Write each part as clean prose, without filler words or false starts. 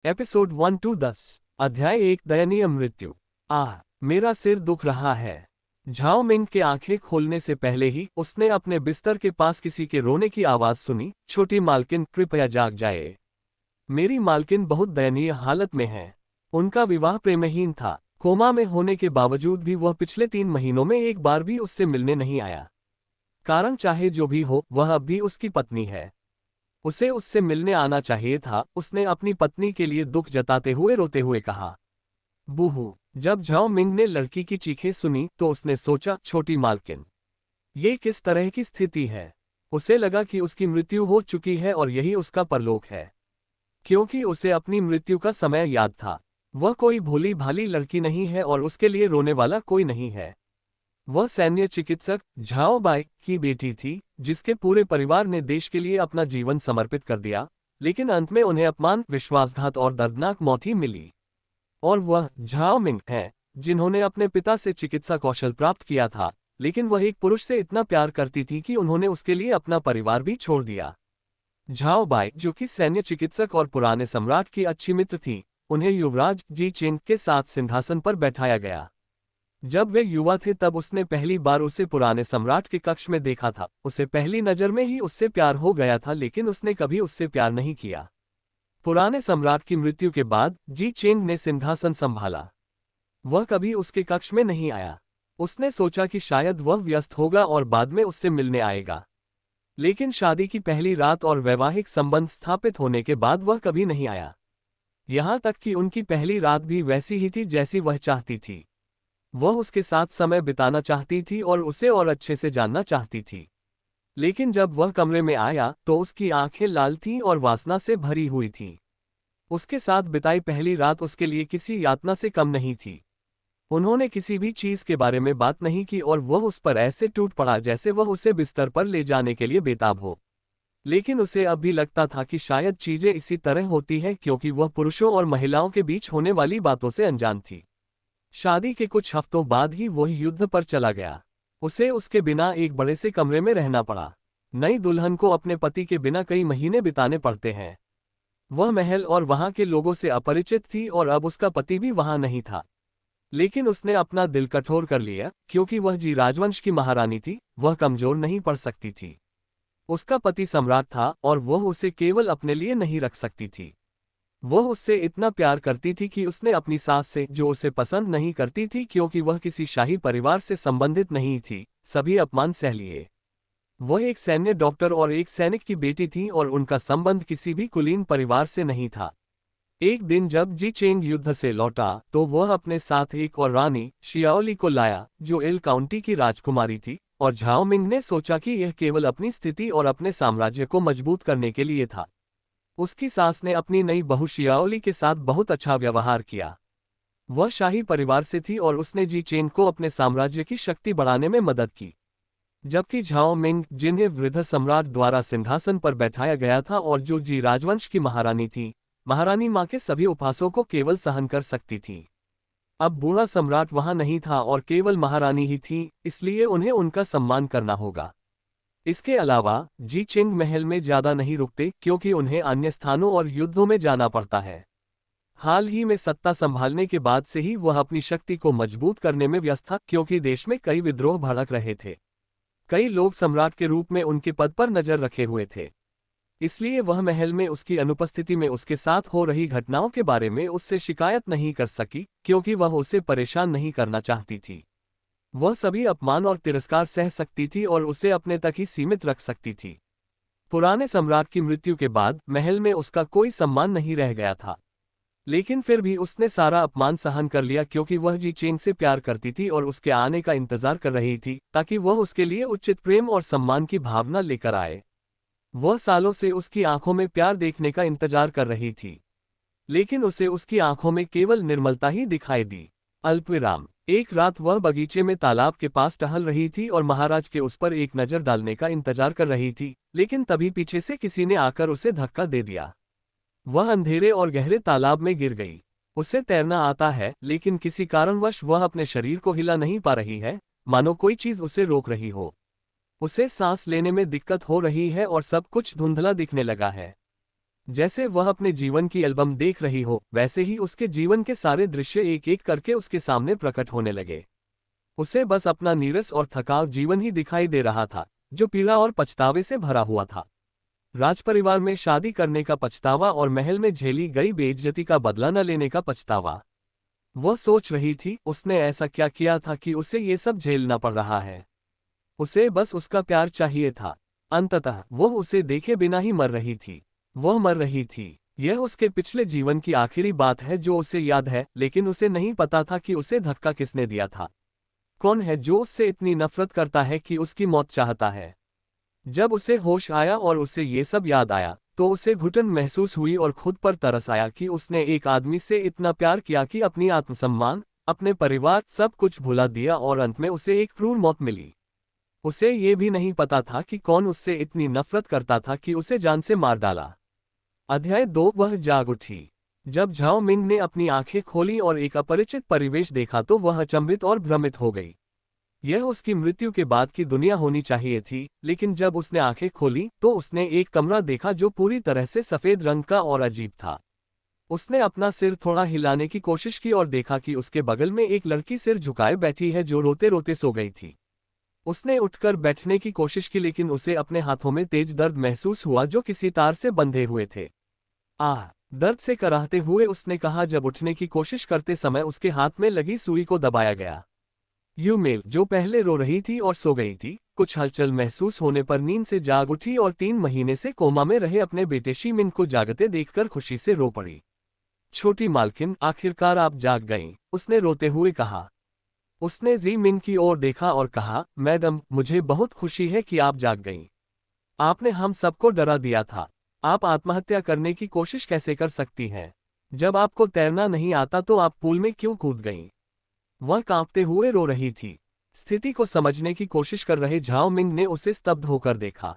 Episode 1 to 10। अध्याय 1, दयनीय मृत्यु। मेरा सिर दुख रहा है। झाओ मिंग के आंखें खोलने से पहले ही उसने अपने बिस्तर के पास किसी के रोने की आवाज सुनी। छोटी मालकिन, कृपया जाग जाए। मेरी मालकिन बहुत दयनीय हालत में है। उनका विवाह प्रेमहीन था। कोमा में होने के बावजूद भी वह पिछले 3 महीनों में एक बार भी उससे मिलने नहीं आया। कारण चाहे जो भी हो, वह अब भी उसकी पत्नी है। उसे उससे मिलने आना चाहिए था, उसने अपनी पत्नी के लिए दुख जताते हुए रोते हुए कहा। बूहू। जब झाओ मिंग ने लड़की की चीखें सुनी तो उसने सोचा, छोटी मालकिन, ये किस तरह की स्थिति है। उसे लगा कि उसकी मृत्यु हो चुकी है और यही उसका परलोक है, क्योंकि उसे अपनी मृत्यु का समय याद था। वह कोई भोली भाली लड़की नहीं है और उसके लिए रोने वाला कोई नहीं है। वह सैन्य चिकित्सक झाओ बाई की बेटी थी, जिसके पूरे परिवार ने देश के लिए अपना जीवन समर्पित कर दिया, लेकिन अंत में उन्हें अपमान, विश्वासघात और दर्दनाक मौत ही मिली। और वह झाओ मिंग है, जिन्होंने अपने पिता से चिकित्सा कौशल प्राप्त किया था, लेकिन वह एक पुरुष से इतना प्यार करती थी कि उन्होंने उसके लिए अपना परिवार भी छोड़ दिया। झाओ बाई, जो कि सैन्य चिकित्सक और पुराने सम्राट की अच्छी मित्र थी, उन्हें युवराज जी चेंग के साथ सिंहासन पर बैठाया गया। जब वे युवा थे तब उसने पहली बार उसे पुराने सम्राट के कक्ष में देखा था। उसे पहली नजर में ही उससे प्यार हो गया था, लेकिन उसने कभी उससे प्यार नहीं किया। पुराने सम्राट की मृत्यु के बाद जी चेंग ने सिंहासन संभाला। वह कभी उसके कक्ष में नहीं आया। उसने सोचा कि शायद वह व्यस्त होगा और बाद में उससे मिलने आएगा, लेकिन शादी की पहली रात और वैवाहिक संबंध स्थापित होने के बाद वह कभी नहीं आया। यहां तक कि उनकी पहली रात भी वैसी ही थी जैसी वह चाहती थी। वह उसके साथ समय बिताना चाहती थी और उसे और अच्छे से जानना चाहती थी। लेकिन जब वह कमरे में आया तो उसकी आंखें लाल थीं और वासना से भरी हुई थीं। उसके साथ बिताई पहली रात उसके लिए किसी यातना से कम नहीं थी। उन्होंने किसी भी चीज के बारे में बात नहीं की और वह उस पर ऐसे टूट पड़ा जैसे वह उसे बिस्तर पर ले जाने के लिए बेताब हो। लेकिन उसे अब भी लगता था कि शायद चीजें इसी तरह होती हैं क्योंकि वह पुरुषों और महिलाओं के बीच होने वाली बातों से अनजान थी। शादी के कुछ हफ्तों बाद ही वह युद्ध पर चला गया। उसे उसके बिना एक बड़े से कमरे में रहना पड़ा। नई दुल्हन को अपने पति के बिना कई महीने बिताने पड़ते हैं। वह महल और वहां के लोगों से अपरिचित थी और अब उसका पति भी वहां नहीं था। लेकिन उसने अपना दिल कठोर कर लिया, क्योंकि वह जी राजवंश की महारानी थी। वह कमजोर नहीं पड़ सकती थी। उसका पति सम्राट था और वह उसे केवल अपने लिए नहीं रख सकती थी। वह उससे इतना प्यार करती थी कि उसने अपनी सास से, जो उसे पसंद नहीं करती थी क्योंकि वह किसी शाही परिवार से संबंधित नहीं थी, सभी अपमान सह लिए। वह एक सैन्य डॉक्टर और एक सैनिक की बेटी थी और उनका संबंध किसी भी कुलीन परिवार से नहीं था। एक दिन जब जी चेंग युद्ध से लौटा तो वह अपने साथ एक और रानी शियाओली को लाया, जो एल काउंटी की राजकुमारी थी, और झाओ मिंग ने सोचा कि यह केवल अपनी स्थिति और अपने साम्राज्य को मजबूत करने के लिए था। उसकी सास ने अपनी नई बहू शियाओली के साथ बहुत अच्छा व्यवहार किया। वह शाही परिवार से थी और उसने जी चेंग को अपने साम्राज्य की शक्ति बढ़ाने में मदद की। जबकि झाओ मिंग, जिन्हें वृद्ध सम्राट द्वारा सिंहासन पर बैठाया गया था और जो जी राजवंश की महारानी थी, महारानी मां के सभी उपहासों को केवल सहन कर सकती थी। अब बूढ़ा सम्राट वहां नहीं था और केवल महारानी ही थी, इसलिए उन्हें उनका सम्मान करना होगा। इसके अलावा जी चेंग महल में ज्यादा नहीं रुकते क्योंकि उन्हें अन्य स्थानों और युद्धों में जाना पड़ता है। हाल ही में सत्ता संभालने के बाद से ही वह अपनी शक्ति को मजबूत करने में व्यस्त था, क्योंकि देश में कई विद्रोह भड़क रहे थे। कई लोग सम्राट के रूप में उनके पद पर नजर रखे हुए थे। इसलिए वह महल में उसकी अनुपस्थिति में उसके साथ हो रही घटनाओं के बारे में उससे शिकायत नहीं कर सकी, क्योंकि वह उसे परेशान नहीं करना चाहती थी। वह सभी अपमान और तिरस्कार सह सकती थी और उसे अपने तक ही सीमित रख सकती थी। पुराने सम्राट की मृत्यु के बाद महल में उसका कोई सम्मान नहीं रह गया था, लेकिन फिर भी उसने सारा अपमान सहन कर लिया क्योंकि वह जी चेंग से प्यार करती थी और उसके आने का इंतजार कर रही थी ताकि वह उसके लिए उचित प्रेम और सम्मान की भावना लेकर आए। वह सालों से उसकी आंखों में प्यार देखने का इंतजार कर रही थी, लेकिन उसे उसकी आंखों में केवल निर्मलता ही दिखाई दी। अल्पविराम। एक रात वह बगीचे में तालाब के पास टहल रही थी और महाराज के उस पर एक नजर डालने का इंतजार कर रही थी, लेकिन तभी पीछे से किसी ने आकर उसे धक्का दे दिया। वह अंधेरे और गहरे तालाब में गिर गई। उसे तैरना आता है, लेकिन किसी कारणवश वह अपने शरीर को हिला नहीं पा रही है, मानो कोई चीज उसे रोक रही हो। उसे सांस लेने में दिक्कत हो रही है और सब कुछ धुंधला दिखने लगा है। जैसे वह अपने जीवन की एल्बम देख रही हो, वैसे ही उसके जीवन के सारे दृश्य एक एक करके उसके सामने प्रकट होने लगे। उसे बस अपना नीरस और थकाऊ जीवन ही दिखाई दे रहा था, जो पीड़ा और पछतावे से भरा हुआ था। राजपरिवार में शादी करने का पछतावा और महल में झेली गई बेइज्जती का बदला न लेने का पछतावा। वह सोच रही थी, उसने ऐसा क्या किया था कि उसे ये सब झेलना पड़ रहा है। उसे बस उसका प्यार चाहिए था। अंततः वह उसे देखे बिना ही मर रही थी। वह मर रही थी। यह उसके पिछले जीवन की आखिरी बात है जो उसे याद है, लेकिन उसे नहीं पता था कि उसे धक्का किसने दिया था। कौन है जो उससे इतनी नफरत करता है कि उसकी मौत चाहता है। जब उसे होश आया और उसे ये सब याद आया, तो उसे घुटन महसूस हुई और खुद पर तरस आया कि उसने एक आदमी से इतना प्यार किया कि अपनी आत्मसम्मान, अपने परिवार, सब कुछ भुला दिया और अंत में उसे एक क्रूर मौत मिली। उसे ये भी नहीं पता था कि कौन उससे इतनी नफरत करता था कि उसे जान से मार डाला। अध्याय 2। वह जाग उठी। जब झाओ मिंग ने अपनी आंखें खोली और एक अपरिचित परिवेश देखा तो वह अचंभित और भ्रमित हो गई। यह उसकी मृत्यु के बाद की दुनिया होनी चाहिए थी, लेकिन जब उसने आंखें खोली तो उसने एक कमरा देखा जो पूरी तरह से सफेद रंग का और अजीब था। उसने अपना सिर थोड़ा हिलाने की कोशिश की और देखा कि उसके बगल में एक लड़की सिर झुकाए बैठी है जो रोते रोते सो गई थी। उसने उठकर बैठने की कोशिश की, लेकिन उसे अपने हाथों में तेज दर्द महसूस हुआ जो किसी तार से बंधे हुए थे। आह! दर्द से कराहते हुए उसने कहा। जब उठने की कोशिश करते समय उसके हाथ में लगी सुई को दबाया गया। यू मेल, जो पहले रो रही थी और सो गई थी, कुछ हलचल महसूस होने पर नींद से जाग उठी और 3 महीने से कोमा में रहे अपने बेटे शीमिन को जागते देखकर खुशी से रो पड़ी। छोटी मालकिन, आखिरकार आप जाग गईं, उसने रोते हुए कहा। उसने जी मिन की ओर देखा और कहा, मैडम, मुझे बहुत खुशी है कि आप जाग गईं। आपने हम सबको डरा दिया था। आप आत्महत्या करने की कोशिश कैसे कर सकती हैं? जब आपको तैरना नहीं आता तो आप पूल में क्यों कूद गईं? वह कांपते हुए रो रही थी। स्थिति को समझने की कोशिश कर रहे झाओ मिंग ने उसे स्तब्ध होकर देखा।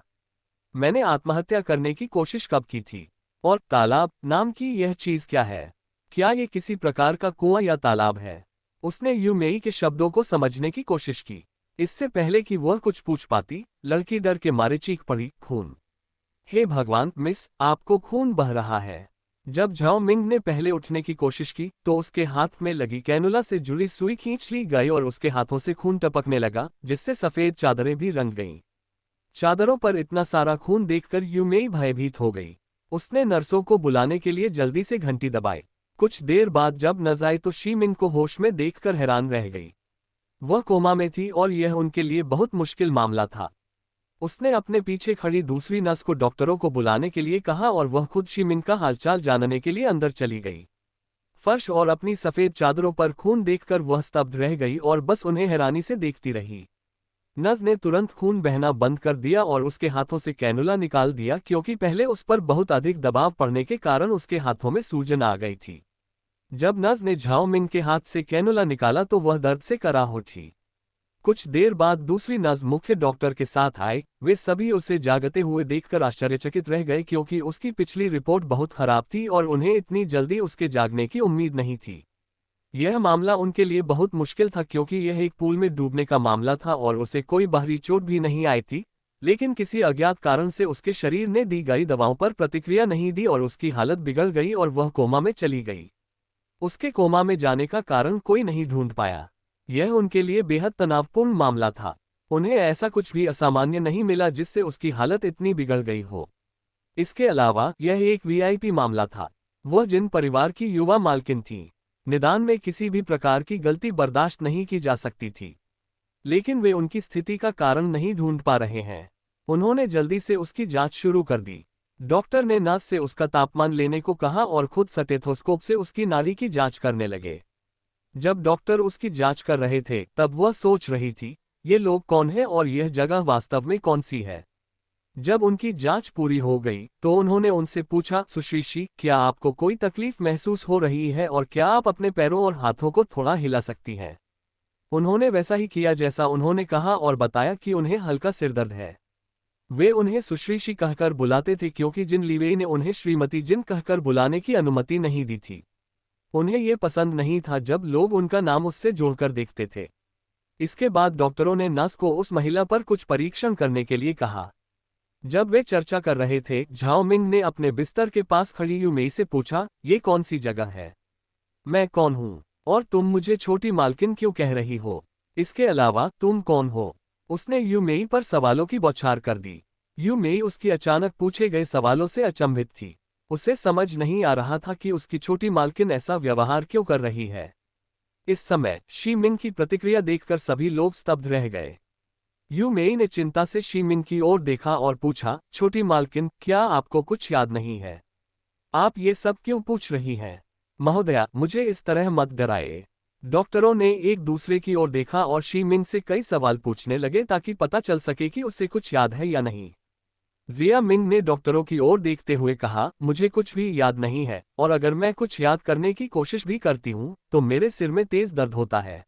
मैंने आत्महत्या करने की कोशिश कब की थी? और तालाब नाम की यह चीज क्या है? क्या ये किसी प्रकार का कुआं या तालाब है? उसने यू मेई के शब्दों को समझने की कोशिश की। इससे पहले कि वह कुछ पूछ पाती, लड़की डर के मारे चीख पड़ी, खून! हे भगवान, मिस, आपको खून बह रहा है। जब झाओ मिंग ने पहले उठने की कोशिश की तो उसके हाथ में लगी कैनुला से जुड़ी सुई खींच ली गई और उसके हाथों से खून टपकने लगा, जिससे सफेद चादरें भी रंग गईं। चादरों पर इतना सारा खून देखकर यूमेई भयभीत हो गई। उसने नर्सों को बुलाने के लिए जल्दी से घंटी दबाई। कुछ देर बाद जब नर्स आई तो शी मिन को होश में देखकर हैरान रह गई। वह कोमा में थी और यह उनके लिए बहुत मुश्किल मामला था। उसने अपने पीछे खड़ी दूसरी नर्स को डॉक्टरों को बुलाने के लिए कहा और वह खुद शीमिन का हालचाल जानने के लिए अंदर चली गई। फर्श और अपनी सफेद चादरों पर खून देखकर वह स्तब्ध रह गई और बस उन्हें हैरानी से देखती रही। नर्स ने तुरंत खून बहना बंद कर दिया और उसके हाथों से कैनुला निकाल दिया, क्योंकि पहले उस पर बहुत अधिक दबाव पड़ने के कारण उसके हाथों में सूजन आ गई थी। जब नर्स ने झाओ मिंग के हाथ से कैनुला निकाला तो वह दर्द से कराह उठी। कुछ देर बाद दूसरी नर्स मुख्य डॉक्टर के साथ आए। वे सभी उसे जागते हुए देखकर आश्चर्यचकित रह गए, क्योंकि उसकी पिछली रिपोर्ट बहुत खराब थी और उन्हें इतनी जल्दी उसके जागने की उम्मीद नहीं थी। यह मामला उनके लिए बहुत मुश्किल था, क्योंकि यह एक पूल में डूबने का मामला था और उसे कोई बाहरी चोट भी नहीं आई थी, लेकिन किसी अज्ञात कारण से उसके शरीर ने दी गई दवाओं पर प्रतिक्रिया नहीं दी और उसकी हालत बिगड़ गई और वह कोमा में चली गई। उसके कोमा में जाने का कारण कोई नहीं ढूंढ पाया। यह उनके लिए बेहद तनावपूर्ण मामला था। उन्हें ऐसा कुछ भी असामान्य नहीं मिला जिससे उसकी हालत इतनी बिगड़ गई हो। इसके अलावा यह एक वीआईपी मामला था। वह जिन परिवार की युवा मालकिन थी, निदान में किसी भी प्रकार की गलती बर्दाश्त नहीं की जा सकती थी, लेकिन वे उनकी स्थिति का कारण नहीं ढूंढ पा रहे हैं। उन्होंने जल्दी से उसकी जांच शुरू कर दी। डॉक्टर ने नर्स से उसका तापमान लेने को कहा और खुद स्टेथोस्कोप से उसकी नाड़ी की जांच करने लगे। जब डॉक्टर उसकी जांच कर रहे थे तब वह सोच रही थी, ये लोग कौन हैं और यह जगह वास्तव में कौन सी है। जब उनकी जांच पूरी हो गई तो उन्होंने उनसे पूछा, सुश्री, क्या आपको कोई तकलीफ महसूस हो रही है और क्या आप अपने पैरों और हाथों को थोड़ा हिला सकती हैं? उन्होंने वैसा ही किया जैसा उन्होंने कहा और बताया कि उन्हें हल्का सिरदर्द है। वे उन्हें सुश्री कहकर बुलाते थे, क्योंकि जिन लीवेई ने उन्हें श्रीमती जिन कहकर बुलाने की अनुमति नहीं दी थी। उन्हें यह पसंद नहीं था जब लोग उनका नाम उससे जोड़कर देखते थे। इसके बाद डॉक्टरों ने नर्स को उस महिला पर कुछ परीक्षण करने के लिए कहा। जब वे चर्चा कर रहे थे, झाओ मिंग ने अपने बिस्तर के पास खड़ी यूमेई से पूछा, ये कौन सी जगह है? मैं कौन हूँ? और तुम मुझे छोटी मालकिन क्यों कह रही हो? इसके अलावा तुम कौन हो? उसने यूमेई पर सवालों की बौछार कर दी। यूमेई उसकी अचानक पूछे गए सवालों से अचंभित थी। उसे समझ नहीं आ रहा था कि उसकी छोटी मालकिन ऐसा व्यवहार क्यों कर रही है। इस समय शी मिंग की प्रतिक्रिया देखकर सभी लोग स्तब्ध रह गए। यूमेई ने चिंता से शी मिंग की ओर देखा और पूछा, छोटी मालकिन, क्या आपको कुछ याद नहीं है? आप ये सब क्यों पूछ रही हैं? महोदया, मुझे इस तरह मत डराए। डॉक्टरों ने एक दूसरे की ओर देखा और शी मिंग से कई सवाल पूछने लगे ताकि पता चल सके कि उसे कुछ याद है या नहीं। जिया मिंग ने डॉक्टरों की ओर देखते हुए कहा, मुझे कुछ भी याद नहीं है, और अगर मैं कुछ याद करने की कोशिश भी करती हूँ तो मेरे सिर में तेज दर्द होता है।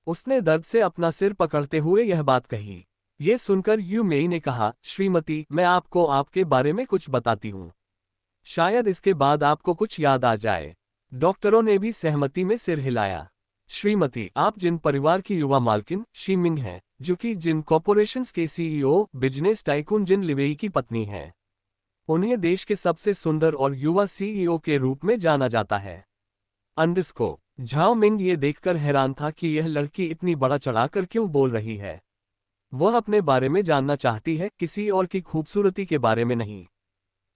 उसने दर्द से अपना सिर पकड़ते हुए यह बात कही। ये सुनकर यूमेई ने कहा, श्रीमती, मैं आपको आपके बारे में कुछ बताती हूँ। शायद इसके बाद आपको कुछ याद आ जाए। डॉक्टरों ने भी सहमति में सिर हिलाया। श्रीमती, आप जिन परिवार की युवा मालकिन शी मिंग हैं, जो कि जिन कॉर्पोरेशंस के सीईओ बिजनेस टाइकून जिन लिवेई की पत्नी हैं, उन्हें देश के सबसे सुंदर और युवा सीईओ के रूप में जाना जाता है। अंडरस्को। झाओ मिंग ये देखकर हैरान था कि यह लड़की इतनी बड़ा चढ़ाकर क्यों बोल रही है। वह अपने बारे में जानना चाहती है, किसी और की खूबसूरती के बारे में नहीं।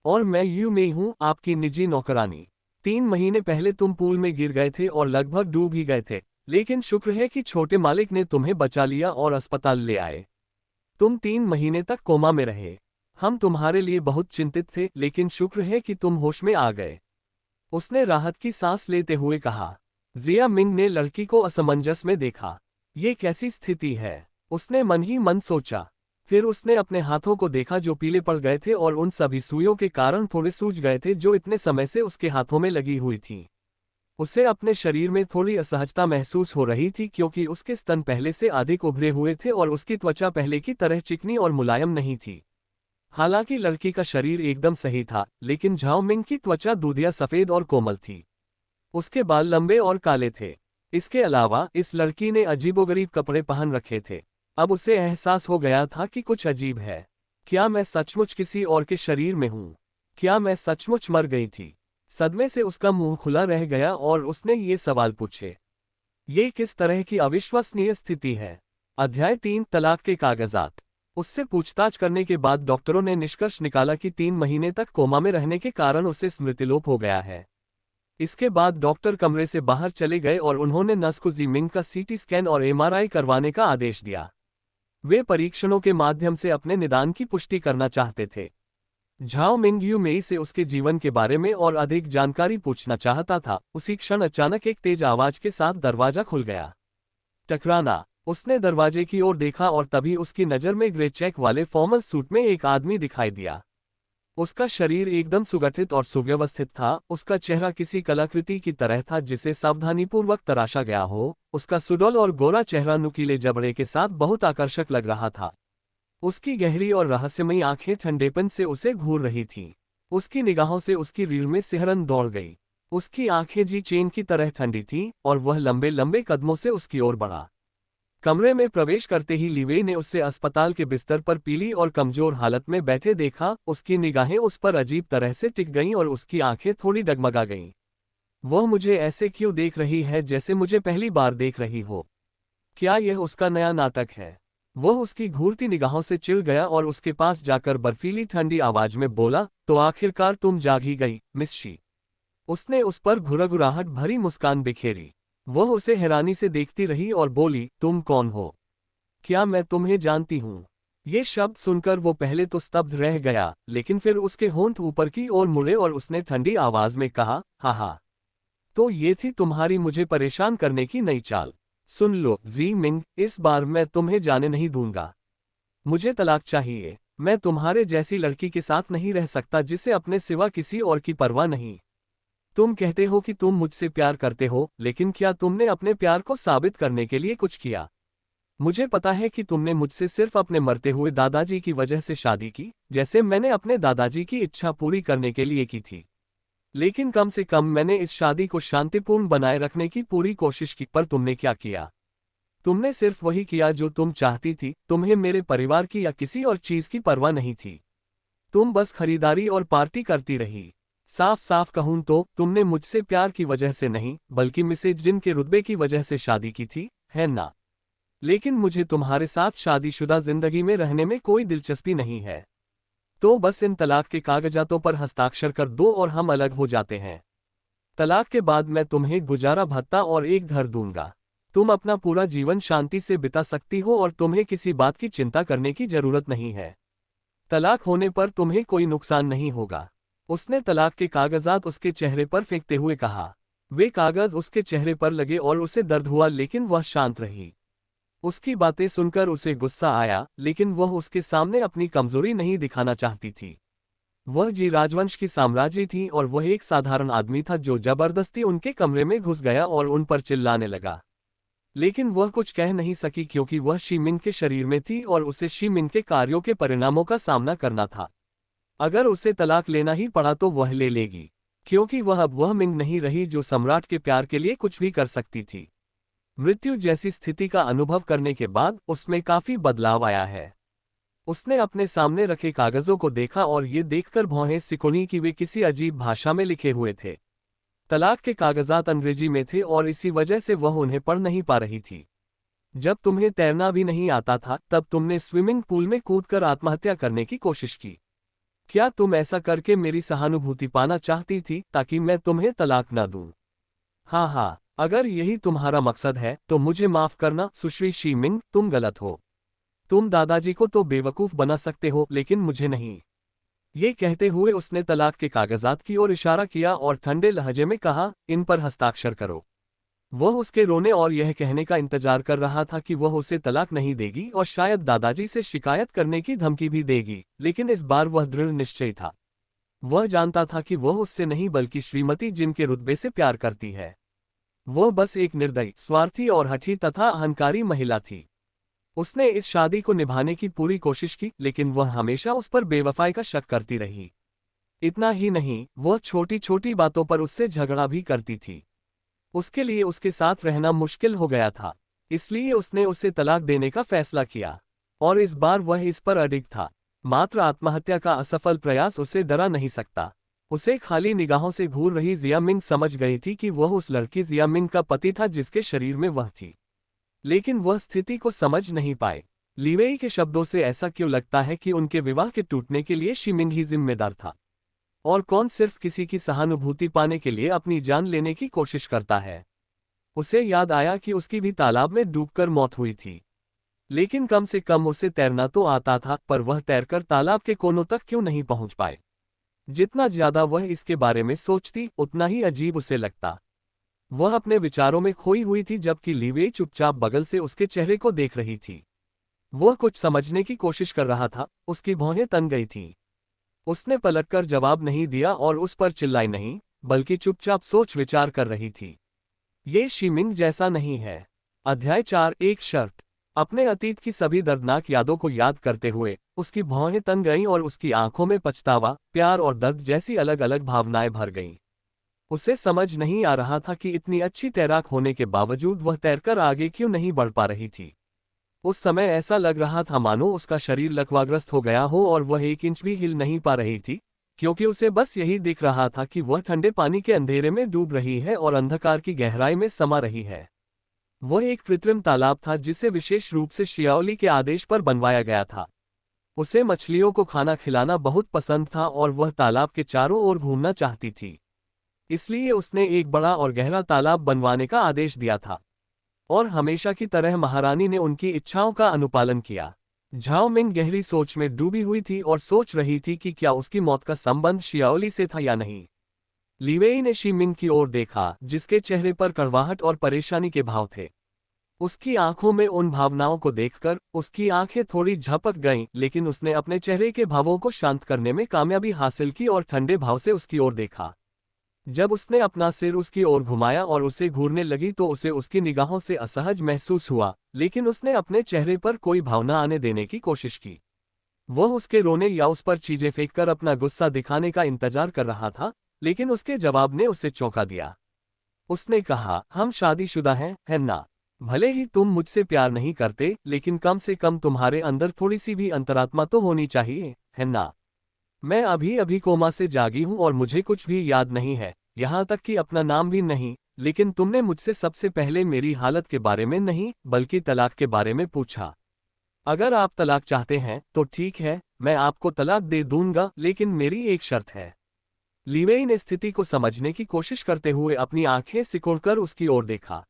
और मैं यूमेई हूँ, आपकी निजी नौकरानी। 3 महीने पहले तुम पूल में गिर गए थे और लगभग डूब ही गए थे, लेकिन शुक्र है कि छोटे मालिक ने तुम्हें बचा लिया और अस्पताल ले आए। तुम 3 महीने तक कोमा में रहे। हम तुम्हारे लिए बहुत चिंतित थे, लेकिन शुक्र है कि तुम होश में आ गए। उसने राहत की सांस लेते हुए कहा। जिया मिंग ने लड़की को असमंजस में देखा। ये कैसी स्थिति है? उसने मन ही मन सोचा। फिर उसने अपने हाथों को देखा जो पीले पड़ गए थे और उन सभी सुइयों के कारण थोड़े सूज गए थे जो इतने समय से उसके हाथों में लगी हुई थी। उसे अपने शरीर में थोड़ी असहजता महसूस हो रही थी क्योंकि उसके स्तन पहले से अधिक उभरे हुए थे और उसकी त्वचा पहले की तरह चिकनी और मुलायम नहीं थी। हालांकि लड़की का शरीर एकदम सही था, लेकिन झाओ मिंग की त्वचा दूधिया सफेद और कोमल थी। उसके बाल लंबे और काले थे। इसके अलावा इस लड़की ने अजीबोगरीब कपड़े पहन रखे थे। अब उसे एहसास हो गया था कि कुछ अजीब है। क्या मैं सचमुच किसी और के शरीर में हूँ? क्या मैं सचमुच मर गई थी? सदमे से उसका मुंह खुला रह गया और उसने ये सवाल पूछे। ये किस तरह की अविश्वसनीय स्थिति है? अध्याय 3, तलाक के कागजात। उससे पूछताछ करने के बाद डॉक्टरों ने निष्कर्ष निकाला कि 3 महीने तक कोमा में रहने के कारण उसे स्मृतिलोप हो गया है। इसके बाद डॉक्टर कमरे से बाहर चले गए और उन्होंने नस्को जिमिंग का सीटी स्कैन और एमआरआई करवाने का आदेश दिया। वे परीक्षणों के माध्यम से अपने निदान की पुष्टि करना चाहते थे। झाओ मिंग यूमेई से उसके जीवन के बारे में और अधिक जानकारी पूछना चाहता था। उसी क्षण अचानक एक तेज आवाज के साथ दरवाजा खुल गया। टकराना। उसने दरवाजे की ओर देखा और तभी उसकी नज़र में ग्रे चेक वाले फॉर्मल सूट में एक आदमी दिखाई दिया। उसका शरीर एकदम सुगठित और सुव्यवस्थित था। उसका चेहरा किसी कलाकृति की तरह था जिसे सावधानीपूर्वक तराशा गया हो। उसका सुडौल और गोरा चेहरा नुकीले जबड़े के साथ बहुत आकर्षक लग रहा था। उसकी गहरी और रहस्यमयी आंखें ठंडेपन से उसे घूर रही थीं। उसकी निगाहों से उसकी रीढ़ में सिहरन दौड़ गई। उसकी आंखें जी चेन की तरह ठंडी थीं और वह लंबे लंबे कदमों से उसकी ओर बढ़ा। कमरे में प्रवेश करते ही लिवेई ने उसे अस्पताल के बिस्तर पर पीली और कमजोर हालत में बैठे देखा। उसकी निगाहें उस पर अजीब तरह से टिक गईं और उसकी आंखें थोड़ी डगमगा गईं। वह मुझे ऐसे क्यों देख रही है जैसे मुझे पहली बार देख रही हो? क्या यह उसका नया नाटक है? वह उसकी घूरती निगाहों से चिढ़ गया और उसके पास जाकर बर्फीली ठंडी आवाज में बोला, तो आखिरकार तुम जाग ही गई, मिस शी। उसने उस पर घुरघुराहट भरी मुस्कान बिखेरी। वह उसे हैरानी से देखती रही और बोली, तुम कौन हो? क्या मैं तुम्हें जानती हूँ? ये शब्द सुनकर वो पहले तो स्तब्ध रह गया, लेकिन फिर उसके होंठ ऊपर की ओर मुड़े और उसने ठंडी आवाज में कहा, हाँ। तो ये थी तुम्हारी मुझे परेशान करने की नई चाल। सुन लो जी मिंग, इस बार मैं तुम्हें जाने नहीं दूंगा। मुझे तलाक चाहिए। मैं तुम्हारे जैसी लड़की के साथ नहीं रह सकता जिसे अपने सिवा किसी और की परवाह नहीं। तुम कहते हो कि तुम मुझसे प्यार करते हो, लेकिन क्या तुमने अपने प्यार को साबित करने के लिए कुछ किया? मुझे पता है कि तुमने मुझसे सिर्फ अपने मरते हुए दादाजी की वजह से शादी की, जैसे मैंने अपने दादाजी की इच्छा पूरी करने के लिए की थी। लेकिन कम से कम मैंने इस शादी को शांतिपूर्ण बनाए रखने की पूरी कोशिश की। पर तुमने क्या किया? तुमने सिर्फ वही किया जो तुम चाहती थी। तुम्हें मेरे परिवार की या किसी और चीज की परवाह नहीं थी। तुम बस खरीदारी और पार्टी करती रही। साफ साफ कहूं तो तुमने मुझसे प्यार की वजह से नहीं बल्कि मिसेज जिन के रुतबे की वजह से शादी की थी, है ना? लेकिन मुझे तुम्हारे साथ शादीशुदा जिंदगी में रहने में कोई दिलचस्पी नहीं है। तो बस इन तलाक के कागजातों पर हस्ताक्षर कर दो और हम अलग हो जाते हैं। तलाक के बाद मैं तुम्हें गुजारा भत्ता और एक घर दूंगा। तुम अपना पूरा जीवन शांति से बिता सकती हो और तुम्हें किसी बात की चिंता करने की जरूरत नहीं है। तलाक होने पर तुम्हें कोई नुकसान नहीं होगा। उसने तलाक के कागजात उसके चेहरे पर फेंकते हुए कहा। वे कागज उसके चेहरे पर लगे और उसे दर्द हुआ लेकिन वह शांत रही। उसकी बातें सुनकर उसे गुस्सा आया लेकिन वह उसके सामने अपनी कमजोरी नहीं दिखाना चाहती थी। वह जी राजवंश की साम्राज्य थी और वह एक साधारण आदमी था जो जबरदस्ती उनके कमरे में घुस गया और उन पर चिल्लाने लगा। लेकिन वह कुछ कह नहीं सकी क्योंकि वह शीमिन के शरीर में थी और उसे शीमिन के कार्यों के परिणामों का सामना करना था। अगर उसे तलाक लेना ही पड़ा तो वह ले लेगी, क्योंकि वह अब वह मिंग नहीं रही जो सम्राट के प्यार के लिए कुछ भी कर सकती थी। मृत्यु जैसी स्थिति का अनुभव करने के बाद उसमें काफी बदलाव आया है। उसने अपने सामने रखे कागजों को देखा और ये देखकर भौहें सिकुड़ी कि वे किसी अजीब भाषा में लिखे हुए थे। तलाक के कागजात अंग्रेजी में थे और इसी वजह से वह उन्हें पढ़ नहीं पा रही थी। जब तुम्हें तैरना भी नहीं आता था तब तुमने स्विमिंग पूल में कूदकर आत्महत्या करने की कोशिश की। क्या तुम ऐसा करके मेरी सहानुभूति पाना चाहती थी ताकि मैं तुम्हें तलाक न दूं? हाँ हाँ, अगर यही तुम्हारा मकसद है तो मुझे माफ करना सुश्री शीमिंग, तुम गलत हो। तुम दादाजी को तो बेवकूफ बना सकते हो लेकिन मुझे नहीं। ये कहते हुए उसने तलाक के कागजात की ओर इशारा किया और ठंडे लहजे में कहा, इन पर हस्ताक्षर करो। वह उसके रोने और यह कहने का इंतजार कर रहा था कि वह उसे तलाक नहीं देगी और शायद दादाजी से शिकायत करने की धमकी भी देगी, लेकिन इस बार वह दृढ़ निश्चय था। वह जानता था कि वह उससे नहीं बल्कि श्रीमती जिन के रुतबे से प्यार करती है। वह बस एक निर्दयी, स्वार्थी और हठी तथा अहंकारी महिला थी। उसने इस शादी को निभाने की पूरी कोशिश की लेकिन वह हमेशा उस पर बेवफाई का शक करती रही। इतना ही नहीं, वह छोटी छोटी बातों पर उससे झगड़ा भी करती थी। उसके लिए उसके साथ रहना मुश्किल हो गया था, इसलिए उसने उसे तलाक देने का फैसला किया। और इस बार वह इस पर अडिग था। मात्र आत्महत्या का असफल प्रयास उसे डरा नहीं सकता। उसे खाली निगाहों से घूर रही जिया मिंग समझ गई थी कि वह उस लड़की जिया मिंग का पति था जिसके शरीर में वह थी। लेकिन वह स्थिति को समझ नहीं पाए। लीवेई के शब्दों से ऐसा क्यों लगता है कि उनके विवाह के टूटने के लिए शिमिंग ही जिम्मेदार था? और कौन सिर्फ किसी की सहानुभूति पाने के लिए अपनी जान लेने की कोशिश करता है? उसे याद आया कि उसकी भी तालाब में डूबकर मौत हुई थी। लेकिन कम से कम उसे तैरना तो आता था, पर वह तैरकर तालाब के कोनों तक क्यों नहीं पहुंच पाए? जितना ज्यादा वह इसके बारे में सोचती उतना ही अजीब उसे लगता। वह अपने विचारों में खोई हुई थी जबकि लीवेई चुपचाप बगल से उसके चेहरे को देख रही थी। वह कुछ समझने की कोशिश कर रहा था, उसकी भौहें तन गई थीं। उसने पलटकर जवाब नहीं दिया और उस पर चिल्लाई नहीं, बल्कि चुपचाप सोच विचार कर रही थी। ये शीमिंग जैसा नहीं है। अध्याय 4 एक शर्त। अपने अतीत की सभी दर्दनाक यादों को याद करते हुए उसकी भौहें तन गईं और उसकी आंखों में पछतावा, प्यार और दर्द जैसी अलग अलग भावनाएं भर गईं। उसे समझ नहीं आ रहा था कि इतनी अच्छी तैराक होने के बावजूद वह तैरकर आगे क्यों नहीं बढ़ पा रही थी। उस समय ऐसा लग रहा था मानो उसका शरीर लकवाग्रस्त हो गया हो और वह एक इंच भी हिल नहीं पा रही थी, क्योंकि उसे बस यही दिख रहा था कि वह ठंडे पानी के अंधेरे में डूब रही है और अंधकार की गहराई में समा रही है। वह एक कृत्रिम तालाब था जिसे विशेष रूप से शियाओली के आदेश पर बनवाया गया था। उसे मछलियों को खाना खिलाना बहुत पसंद था और वह तालाब के चारों ओर घूमना चाहती थी। इसलिए उसने एक बड़ा और गहरा तालाब बनवाने का आदेश दिया था। और हमेशा की तरह महारानी ने उनकी इच्छाओं का अनुपालन किया। झाओ मिंग गहरी सोच में डूबी हुई थी और सोच रही थी कि क्या उसकी मौत का संबंध शियाओली से था या नहीं। लीवेई ने शी मिंग की ओर देखा, जिसके चेहरे पर कड़वाहट और परेशानी के भाव थे। उसकी आंखों में उन भावनाओं को देखकर उसकी आंखें थोड़ी झपक गईं, लेकिन उसने अपने चेहरे के भावों को शांत करने में कामयाबी हासिल की और ठंडे भाव से उसकी ओर देखा। जब उसने अपना सिर उसकी ओर घुमाया और उसे घूरने लगी तो उसे उसकी निगाहों से असहज महसूस हुआ, लेकिन उसने अपने चेहरे पर कोई भावना आने देने की कोशिश की। वह उसके रोने या उस पर चीजें फेंककर अपना गुस्सा दिखाने का इंतजार कर रहा था, लेकिन उसके जवाब ने उसे चौंका दिया। उसने कहा, हम शादीशुदा हैं, है ना? भले ही तुम मुझसे प्यार नहीं करते, लेकिन कम से कम तुम्हारे अंदर थोड़ी सी भी अंतरात्मा तो होनी चाहिए, है ना? मैं अभी अभी कोमा से जागी हूं और मुझे कुछ भी याद नहीं है, यहाँ तक कि अपना नाम भी नहीं। लेकिन तुमने मुझसे सबसे पहले मेरी हालत के बारे में नहीं बल्कि तलाक के बारे में पूछा। अगर आप तलाक चाहते हैं तो ठीक है, मैं आपको तलाक दे दूंगा, लेकिन मेरी एक शर्त है। लीवेई ने स्थिति को समझने की कोशिश करते हुए अपनी आंखें सिकोड़कर उसकी ओर देखा।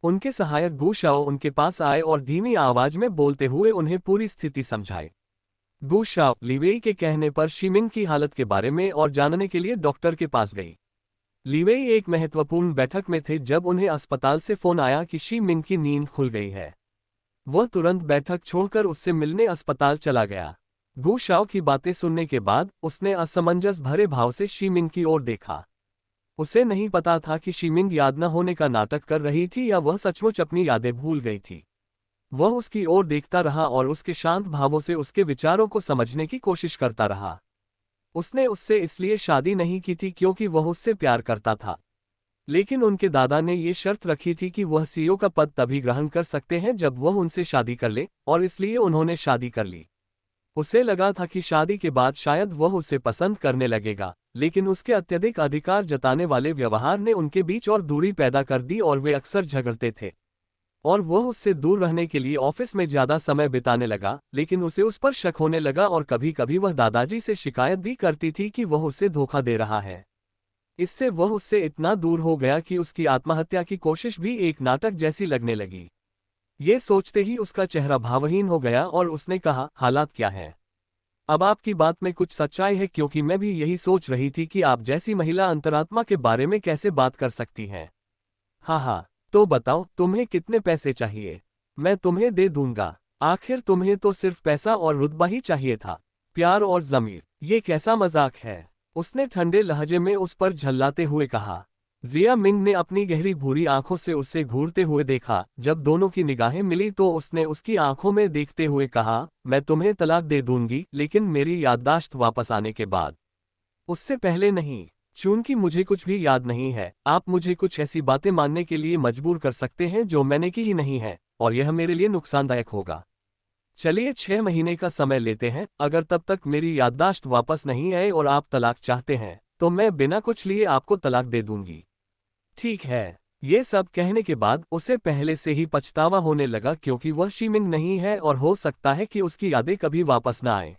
उनके सहायक गु शाओ उनके पास आए और धीमी आवाज में बोलते हुए उन्हें पूरी स्थिति समझाई। गु शाओ लीवेई के कहने पर शीमिंग की हालत के बारे में और जानने के लिए डॉक्टर के पास गई। लीवेई एक महत्वपूर्ण बैठक में थे जब उन्हें अस्पताल से फोन आया कि शीमिंग की नींद खुल गई है। वह तुरंत बैठक छोड़कर उससे मिलने अस्पताल चला गया। गु शाओ की बातें सुनने के बाद उसने असमंजस भरे भाव से शीमिंग की ओर देखा। उसे नहीं पता था कि शीमिंग याद न होने का नाटक कर रही थी या वह सचमुच अपनी यादें भूल गई थी। वह उसकी ओर देखता रहा और उसके शांत भावों से उसके विचारों को समझने की कोशिश करता रहा। उसने उससे इसलिए शादी नहीं की थी क्योंकि वह उससे प्यार करता था, लेकिन उनके दादा ने ये शर्त रखी थी कि वह सीईओ का पद तभी ग्रहण कर सकते हैं जब वह उनसे शादी कर ले, और इसलिए उन्होंने शादी कर ली। उसे लगा था कि शादी के बाद शायद वह उसे पसंद करने लगेगा, लेकिन उसके अत्यधिक अधिकार जताने वाले व्यवहार ने उनके बीच और दूरी पैदा कर दी और वे अक्सर झगड़ते थे। और वह उससे दूर रहने के लिए ऑफिस में ज्यादा समय बिताने लगा, लेकिन उसे उस पर शक होने लगा और कभी कभी वह दादाजी से शिकायत भी करती थी कि वह उसे धोखा दे रहा है। इससे वह उससे इतना दूर हो गया कि उसकी आत्महत्या की कोशिश भी एक नाटक जैसी लगने लगी। ये सोचते ही उसका चेहरा भावहीन हो गया और उसने कहा, हालात क्या है? अब आपकी बात में कुछ सच्चाई है, क्योंकि मैं भी यही सोच रही थी कि आप जैसी महिला अंतरात्मा के बारे में कैसे बात कर सकती हैं। हाँ हाँ, तो बताओ तुम्हें कितने पैसे चाहिए? मैं तुम्हें दे दूंगा। आखिर तुम्हें तो सिर्फ पैसा और रुतबा ही चाहिए था, प्यार और ज़मीर। ये कैसा मजाक है? उसने ठंडे लहजे में उस पर झल्लाते हुए कहा। जिया मिंग ने अपनी गहरी भूरी आंखों से उससे घूरते हुए देखा। जब दोनों की निगाहें मिली तो उसने उसकी आंखों में देखते हुए कहा, मैं तुम्हें तलाक दे दूंगी, लेकिन मेरी याददाश्त वापस आने के बाद। उससे पहले नहीं। चूंकि मुझे कुछ भी याद नहीं है, आप मुझे कुछ ऐसी बातें मानने के लिए मजबूर कर सकते हैं जो मैंने की ही नहीं है, और यह मेरे लिए नुकसानदायक होगा। चलिए 6 महीने का समय लेते हैं। अगर तब तक मेरी याददाश्त वापस नहीं आए और आप तलाक चाहते हैं, तो मैं बिना कुछ लिए आपको तलाक दे दूंगी। ठीक है। ये सब कहने के बाद उसे पहले से ही पछतावा होने लगा, क्योंकि वह शीमिंग नहीं है और हो सकता है कि उसकी यादें कभी वापस ना आए।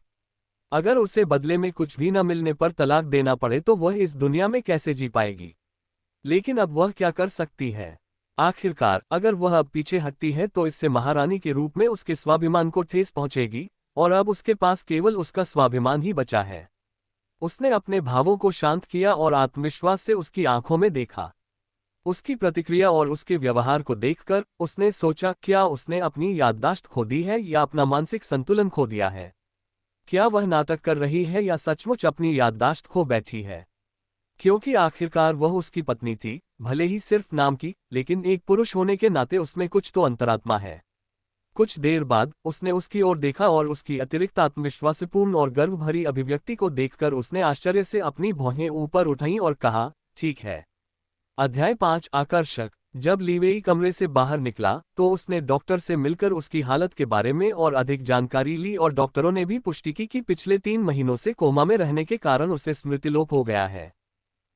अगर उसे बदले में कुछ भी न मिलने पर तलाक देना पड़े तो वह इस दुनिया में कैसे जी पाएगी? लेकिन अब वह क्या कर सकती है? आखिरकार अगर वह अब पीछे हटती है तो इससे महारानी के रूप में उसके स्वाभिमान को ठेस पहुंचेगी, और अब उसके पास केवल उसका स्वाभिमान ही बचा है। उसने अपने भावों को शांत किया और आत्मविश्वास से उसकी आंखों में देखा। उसकी प्रतिक्रिया और उसके व्यवहार को देखकर उसने सोचा, क्या उसने अपनी याददाश्त खो दी है या अपना मानसिक संतुलन खो दिया है? क्या वह नाटक कर रही है या सचमुच अपनी याददाश्त खो बैठी है? क्योंकि आखिरकार वह उसकी पत्नी थी, भले ही सिर्फ नाम की, लेकिन एक पुरुष होने के नाते उसमें कुछ तो अंतरात्मा है। कुछ देर बाद उसने उसकी ओर देखा और उसकी अतिरिक्त आत्मविश्वासपूर्ण और गर्व भरी अभिव्यक्ति को देखकर उसने आश्चर्य से अपनी भौहें ऊपर उठाईं और कहा, ठीक है। अध्याय 5 आकर्षक। जब लीवेई कमरे से बाहर निकला तो उसने डॉक्टर से मिलकर उसकी हालत के बारे में और अधिक जानकारी ली, और डॉक्टरों ने भी पुष्टि की कि पिछले 3 महीनों से कोमा में रहने के कारण उसे स्मृतिलोप हो गया है।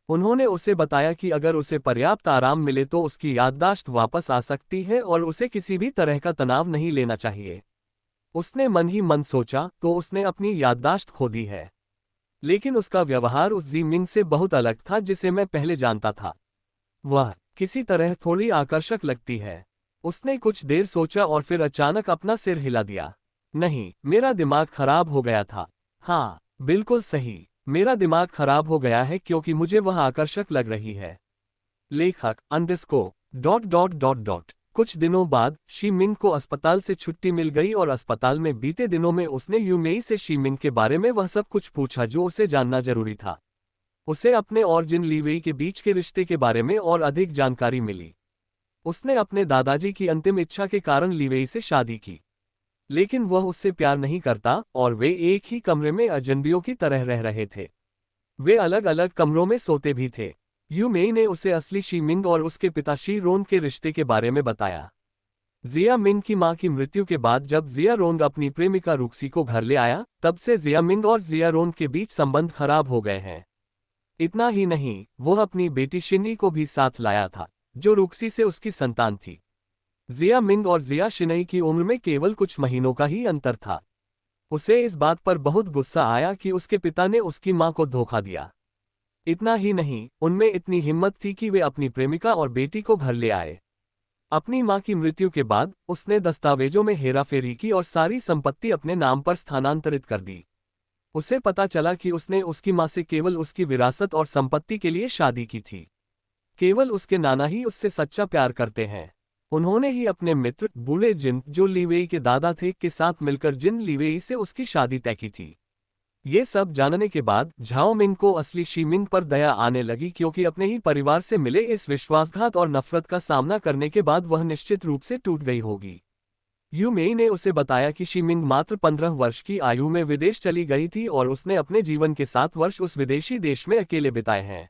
उन्होंने उसे बताया कि अगर उसे पर्याप्त आराम मिले तो उसकी याददाश्त वापस आ सकती है और उसे किसी भी तरह का तनाव नहीं लेना चाहिए। उसने मन ही मन सोचा, तो उसने अपनी याददाश्त खो दी है। लेकिन उसका व्यवहार उस जी मिंग से बहुत अलग था जिसे मैं पहले जानता था। वह किसी तरह थोड़ी आकर्षक लगती है। उसने कुछ देर सोचा और फिर अचानक अपना सिर हिला दिया। नहीं, मेरा दिमाग खराब हो गया था। हाँ, बिल्कुल सही, मेरा दिमाग खराब हो गया है क्योंकि मुझे वह आकर्षक लग रही है। लेखक _... कुछ दिनों बाद शी मिंग को अस्पताल से छुट्टी मिल गई और अस्पताल में बीते दिनों में उसने यूमेई से शी मिंग के बारे में वह सब कुछ पूछा जो उसे जानना जरूरी था। उसे अपने और जिन लीवेई के बीच के रिश्ते के बारे में और अधिक जानकारी मिली। उसने अपने दादाजी की अंतिम इच्छा के कारण लीवेई से शादी की, लेकिन वह उससे प्यार नहीं करता और वे एक ही कमरे में अजनबियों की तरह रह रहे थे। वे अलग अलग कमरों में सोते भी थे। यूमेई ने उसे असली शी मिंग और उसके पिता शी रोन के रिश्ते के बारे में बताया। जिया मिंग की मां की मृत्यु के बाद जब जिया रोंग अपनी प्रेमिका रुक्सी को घर ले आया, तब से जिया मिंग और जिया रोंग के बीच संबंध खराब हो गए हैं। इतना ही नहीं, वो अपनी बेटी शिनी को भी साथ लाया था, जो रुक्सी से उसकी संतान थी। जिया मिंग और जिया शिनई की उम्र में केवल कुछ महीनों का ही अंतर था। उसे इस बात पर बहुत गुस्सा आया कि उसके पिता ने उसकी मां को धोखा दिया। इतना ही नहीं, उनमें इतनी हिम्मत थी कि वे अपनी प्रेमिका और बेटी को घर ले आए। अपनी मां की मृत्यु के बाद उसने दस्तावेजों में हेराफेरी की और सारी संपत्ति अपने नाम पर स्थानांतरित कर दी। उसे पता चला कि उसने उसकी मां से केवल उसकी विरासत और संपत्ति के लिए शादी की थी। केवल उसके नाना ही उससे सच्चा प्यार करते हैं। उन्होंने ही अपने मित्र बूढ़े जिन, जो लीवेई के दादा थे, के साथ मिलकर जिन लीवेई से उसकी शादी तय की थी। ये सब जानने के बाद झाओ मिंग को असली शी मिंग पर दया आने लगी, क्योंकि अपने ही परिवार से मिले इस विश्वासघात और नफरत का सामना करने के बाद वह निश्चित रूप से टूट गई होगी। यू मेई ने उसे बताया कि शी मिंग मात्र 15 वर्ष की आयु में विदेश चली गई थी और उसने अपने जीवन के 7 वर्ष उस विदेशी देश में अकेले बिताए हैं।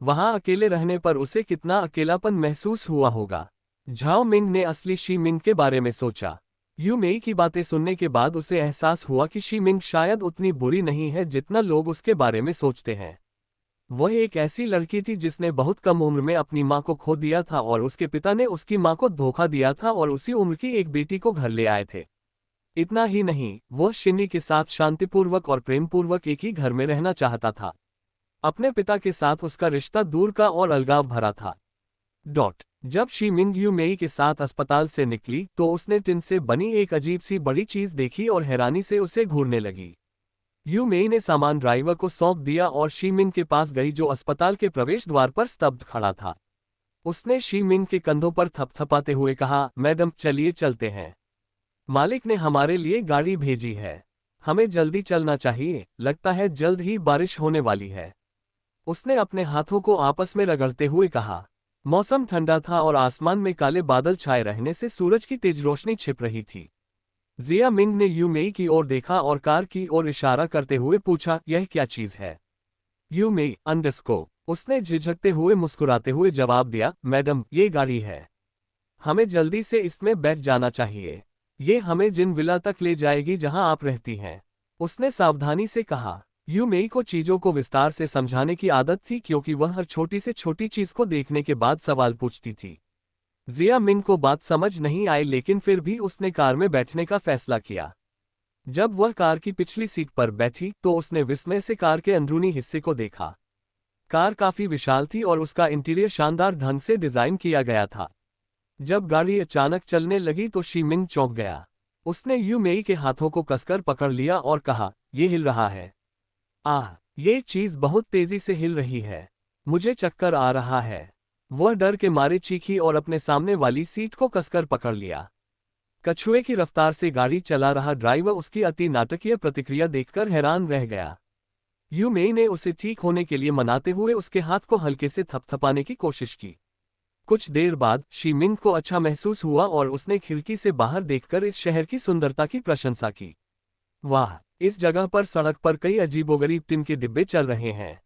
वहां अकेले रहने पर उसे कितना अकेलापन महसूस हुआ होगा। झाओ मिंग ने असली शी मिंग के बारे में सोचा। यू मेई की बातें सुनने के बाद उसे एहसास हुआ कि शी मिंग शायद उतनी बुरी नहीं है जितना लोग उसके बारे में सोचते हैं। वह एक ऐसी लड़की थी जिसने बहुत कम उम्र में अपनी मां को खो दिया था और उसके पिता ने उसकी मां को धोखा दिया था और उसी उम्र की एक बेटी को घर ले आए थे। इतना ही नहीं, वह शिनी के साथ शांतिपूर्वक और प्रेमपूर्वक एक ही घर में रहना चाहता था। अपने पिता के साथ उसका रिश्ता दूर का और अलगाव भरा था। जब शी मिंग यू मेई के साथ अस्पताल से निकली तो उसने टिन से बनी एक अजीब सी बड़ी चीज देखी और हैरानी से उसे घूरने लगी। यू मेई ने सामान ड्राइवर को सौंप दिया और शी मिंग के पास गई, जो अस्पताल के प्रवेश द्वार पर स्तब्ध खड़ा था। उसने शी मिंग के कंधों पर थपथपाते हुए कहा, मैडम चलिए चलते हैं। मालिक ने हमारे लिए गाड़ी भेजी है। हमें जल्दी चलना चाहिए, लगता है जल्द ही बारिश होने वाली है। उसने अपने हाथों को आपस में रगड़ते हुए कहा। मौसम ठंडा था और आसमान में काले बादल छाए रहने से सूरज की तेज रोशनी छिप रही थी। जिया मिंग ने यू मेई की ओर देखा और कार की ओर इशारा करते हुए पूछा, यह क्या चीज है? यू मेई अंडरस्को, उसने झिझकते हुए मुस्कुराते हुए जवाब दिया, मैडम ये गाड़ी है। हमें जल्दी से इसमें बैठ जाना चाहिए। ये हमें जिन विला तक ले जाएगी जहां आप रहती हैं। उसने सावधानी से कहा। यू मेई को चीजों को विस्तार से समझाने की आदत थी, क्योंकि वह हर छोटी से छोटी चीज को देखने के बाद सवाल पूछती थी। जिया मिंग को बात समझ नहीं आई, लेकिन फिर भी उसने कार में बैठने का फैसला किया। जब वह कार की पिछली सीट पर बैठी तो उसने विस्मय से कार के अंदरूनी हिस्से को देखा। कार काफी विशाल थी और उसका इंटीरियर शानदार ढंग से डिजाइन किया गया था। जब गाड़ी अचानक चलने लगी तो शी मिंग चौंक गया। उसने यू मेई के हाथों को कसकर पकड़ लिया और कहा, यह हिल रहा है। ये चीज बहुत तेजी से हिल रही है। मुझे चक्कर आ रहा है। वह डर के मारे चीखी और अपने सामने वाली सीट को कसकर पकड़ लिया। कछुए की रफ्तार से गाड़ी चला रहा ड्राइवर उसकी अति नाटकीय प्रतिक्रिया देखकर हैरान रह गया। यू मेई ने उसे ठीक होने के लिए मनाते हुए उसके हाथ को हल्के से थपथपाने की कोशिश की। कुछ देर बाद शी मिंग को अच्छा महसूस हुआ और उसने खिड़की से बाहर देखकर इस शहर की सुंदरता की प्रशंसा की। वाह, इस जगह पर सड़क पर कई अजीबोगरीब टिन के डिब्बे चल रहे हैं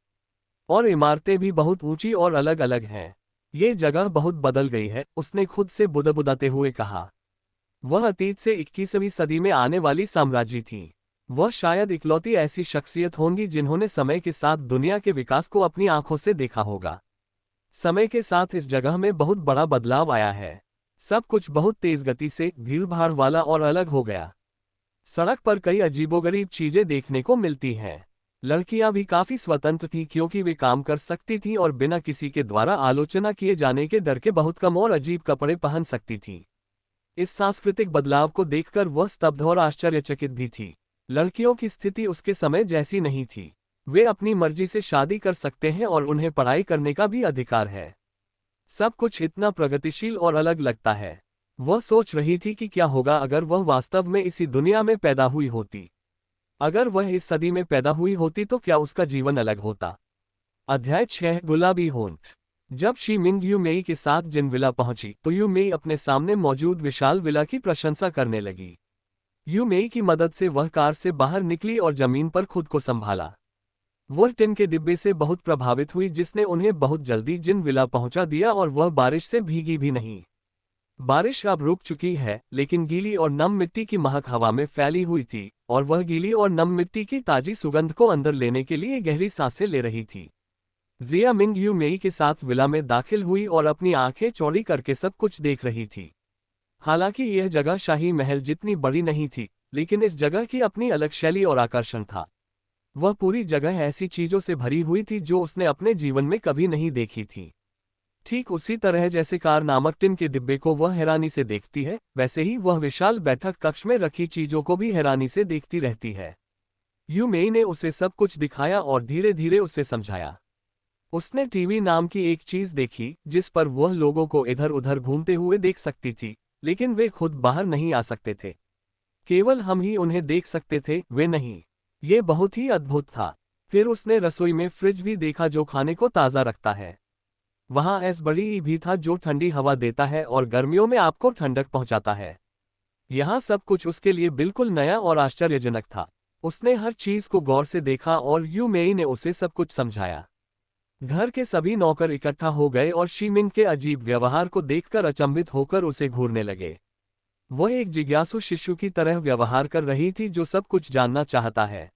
और इमारतें भी बहुत ऊंची और अलग अलग हैं। ये जगह बहुत बदल गई है, उसने खुद से बुदबुदाते हुए कहा। वह अतीत से 21वीं सदी में आने वाली साम्राज्य थी। वह शायद इकलौती ऐसी शख्सियत होंगी जिन्होंने समय के साथ दुनिया के विकास को अपनी आंखों से देखा होगा। समय के साथ इस जगह में बहुत बड़ा बदलाव आया है। सब कुछ बहुत तेज गति से, भीड़भाड़ वाला और अलग हो गया। सड़क पर कई अजीबोगरीब चीजें देखने को मिलती हैं। लड़कियां भी काफी स्वतंत्र थीं, क्योंकि वे काम कर सकती थीं और बिना किसी के द्वारा आलोचना किए जाने के डर के बहुत कम और अजीब कपड़े पहन सकती थीं। इस सांस्कृतिक बदलाव को देखकर वह स्तब्ध और आश्चर्यचकित भी थी। लड़कियों की स्थिति उसके समय जैसी नहीं थी। वे अपनी मर्जी से शादी कर सकते हैं और उन्हें पढ़ाई करने का भी अधिकार है। सब कुछ इतना प्रगतिशील और अलग लगता है। वह सोच रही थी कि क्या होगा अगर वह वास्तव में इसी दुनिया में पैदा हुई होती। अगर वह इस सदी में पैदा हुई होती तो क्या उसका जीवन अलग होता। अध्याय 6 गुलाबी होंठ। जब शी मिंग यू मेई के साथ जिन विला पहुंची तो यू मेई अपने सामने मौजूद विशाल विला की प्रशंसा करने लगी। यू मेई की मदद से वह कार से बाहर निकली और जमीन पर खुद को संभाला। वह टिन के डिब्बे से बहुत प्रभावित हुई, जिसने उन्हें बहुत जल्दी जिन विला पहुंचा दिया और वह बारिश से भीगी भी नहीं। बारिश अब रुक चुकी है, लेकिन गीली और नम मिट्टी की महक हवा में फैली हुई थी, और वह गीली और नम मिट्टी की ताजी सुगंध को अंदर लेने के लिए गहरी सांसें ले रही थी। जिया मिंग यू मेई के साथ विला में दाखिल हुई और अपनी आंखें चौड़ी करके सब कुछ देख रही थी। हालांकि यह जगह शाही महल जितनी बड़ी नहीं थी, लेकिन इस जगह की अपनी अलग शैली और आकर्षण था। वह पूरी जगह ऐसी चीजों से भरी हुई थी जो उसने अपने जीवन में कभी नहीं देखी थी। ठीक उसी तरह जैसे कार नामक टिन के डिब्बे को वह हैरानी से देखती है, वैसे ही वह विशाल बैठक कक्ष में रखी चीजों को भी हैरानी से देखती रहती है। यू मेई ने उसे सब कुछ दिखाया और धीरे धीरे उसे समझाया। उसने टीवी नाम की एक चीज देखी जिस पर वह लोगों को इधर उधर घूमते हुए देख सकती थी, लेकिन वे खुद बाहर नहीं आ सकते थे। केवल हम ही उन्हें देख सकते थे, वे नहीं। ये बहुत ही अद्भुत था। फिर उसने रसोई में फ्रिज भी देखा जो खाने को ताज़ा रखता है। वहाँ ऐस बड़ी भी था जो ठंडी हवा देता है और गर्मियों में आपको ठंडक पहुंचाता है। यहाँ सब कुछ उसके लिए बिल्कुल नया और आश्चर्यजनक था। उसने हर चीज को गौर से देखा और यू मेई ने उसे सब कुछ समझाया। घर के सभी नौकर इकट्ठा हो गए और शीमिंग के अजीब व्यवहार को देखकर अचंभित होकर उसे घूरने लगे। वह एक जिज्ञासु शिशु की तरह व्यवहार कर रही थी जो सब कुछ जानना चाहता है।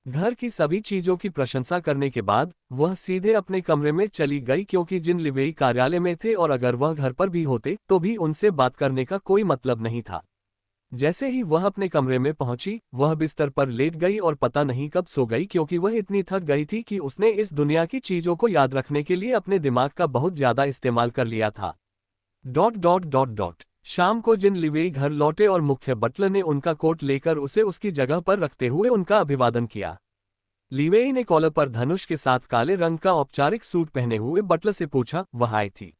घर की सभी चीजों की प्रशंसा करने के बाद वह सीधे अपने कमरे में चली गई, क्योंकि जिन लिवेई कार्यालय में थे और अगर वह घर पर भी होते तो भी उनसे बात करने का कोई मतलब नहीं था। जैसे ही वह अपने कमरे में पहुंची, वह बिस्तर पर लेट गई और पता नहीं कब सो गई, क्योंकि वह इतनी थक गई थी कि उसने इस दुनिया की चीजों को याद रखने के लिए अपने दिमाग का बहुत ज्यादा इस्तेमाल कर लिया था। शाम को जिन लिवेई घर लौटे और मुख्य बटलर ने उनका कोट लेकर उसे उसकी जगह पर रखते हुए उनका अभिवादन किया। लिवेई ने कॉलर पर धनुष के साथ काले रंग का औपचारिक सूट पहने हुए बटलर से पूछा, वह आई थी?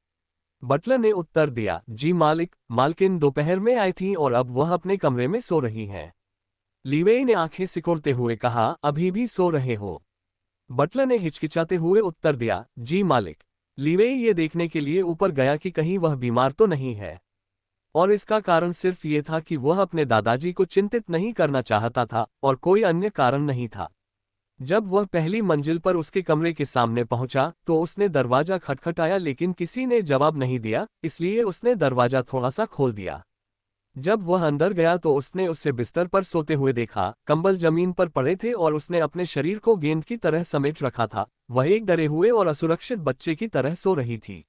बटलर ने उत्तर दिया, जी मालिक, मालकिन दोपहर में आई थी और अब वह अपने कमरे में सो रही हैं। लिवेई ने आंखें सिकोड़ते हुए कहा, अभी भी सो रहे हो? बटलर ने हिचकिचाते हुए उत्तर दिया, जी मालिक। लिवेई ये देखने के लिए ऊपर गया कि कहीं वह बीमार तो नहीं है, और इसका कारण सिर्फ ये था कि वह अपने दादाजी को चिंतित नहीं करना चाहता था और कोई अन्य कारण नहीं था। जब वह पहली मंजिल पर उसके कमरे के सामने पहुंचा तो उसने दरवाजा खटखटाया, लेकिन किसी ने जवाब नहीं दिया, इसलिए उसने दरवाजा थोड़ा सा खोल दिया। जब वह अंदर गया तो उसने उसे बिस्तर पर सोते हुए देखा। कंबल जमीन पर पड़े थे और उसने अपने शरीर को गेंद की तरह समेट रखा था। वह एक डरे हुए और असुरक्षित बच्चे की तरह सो रही थी।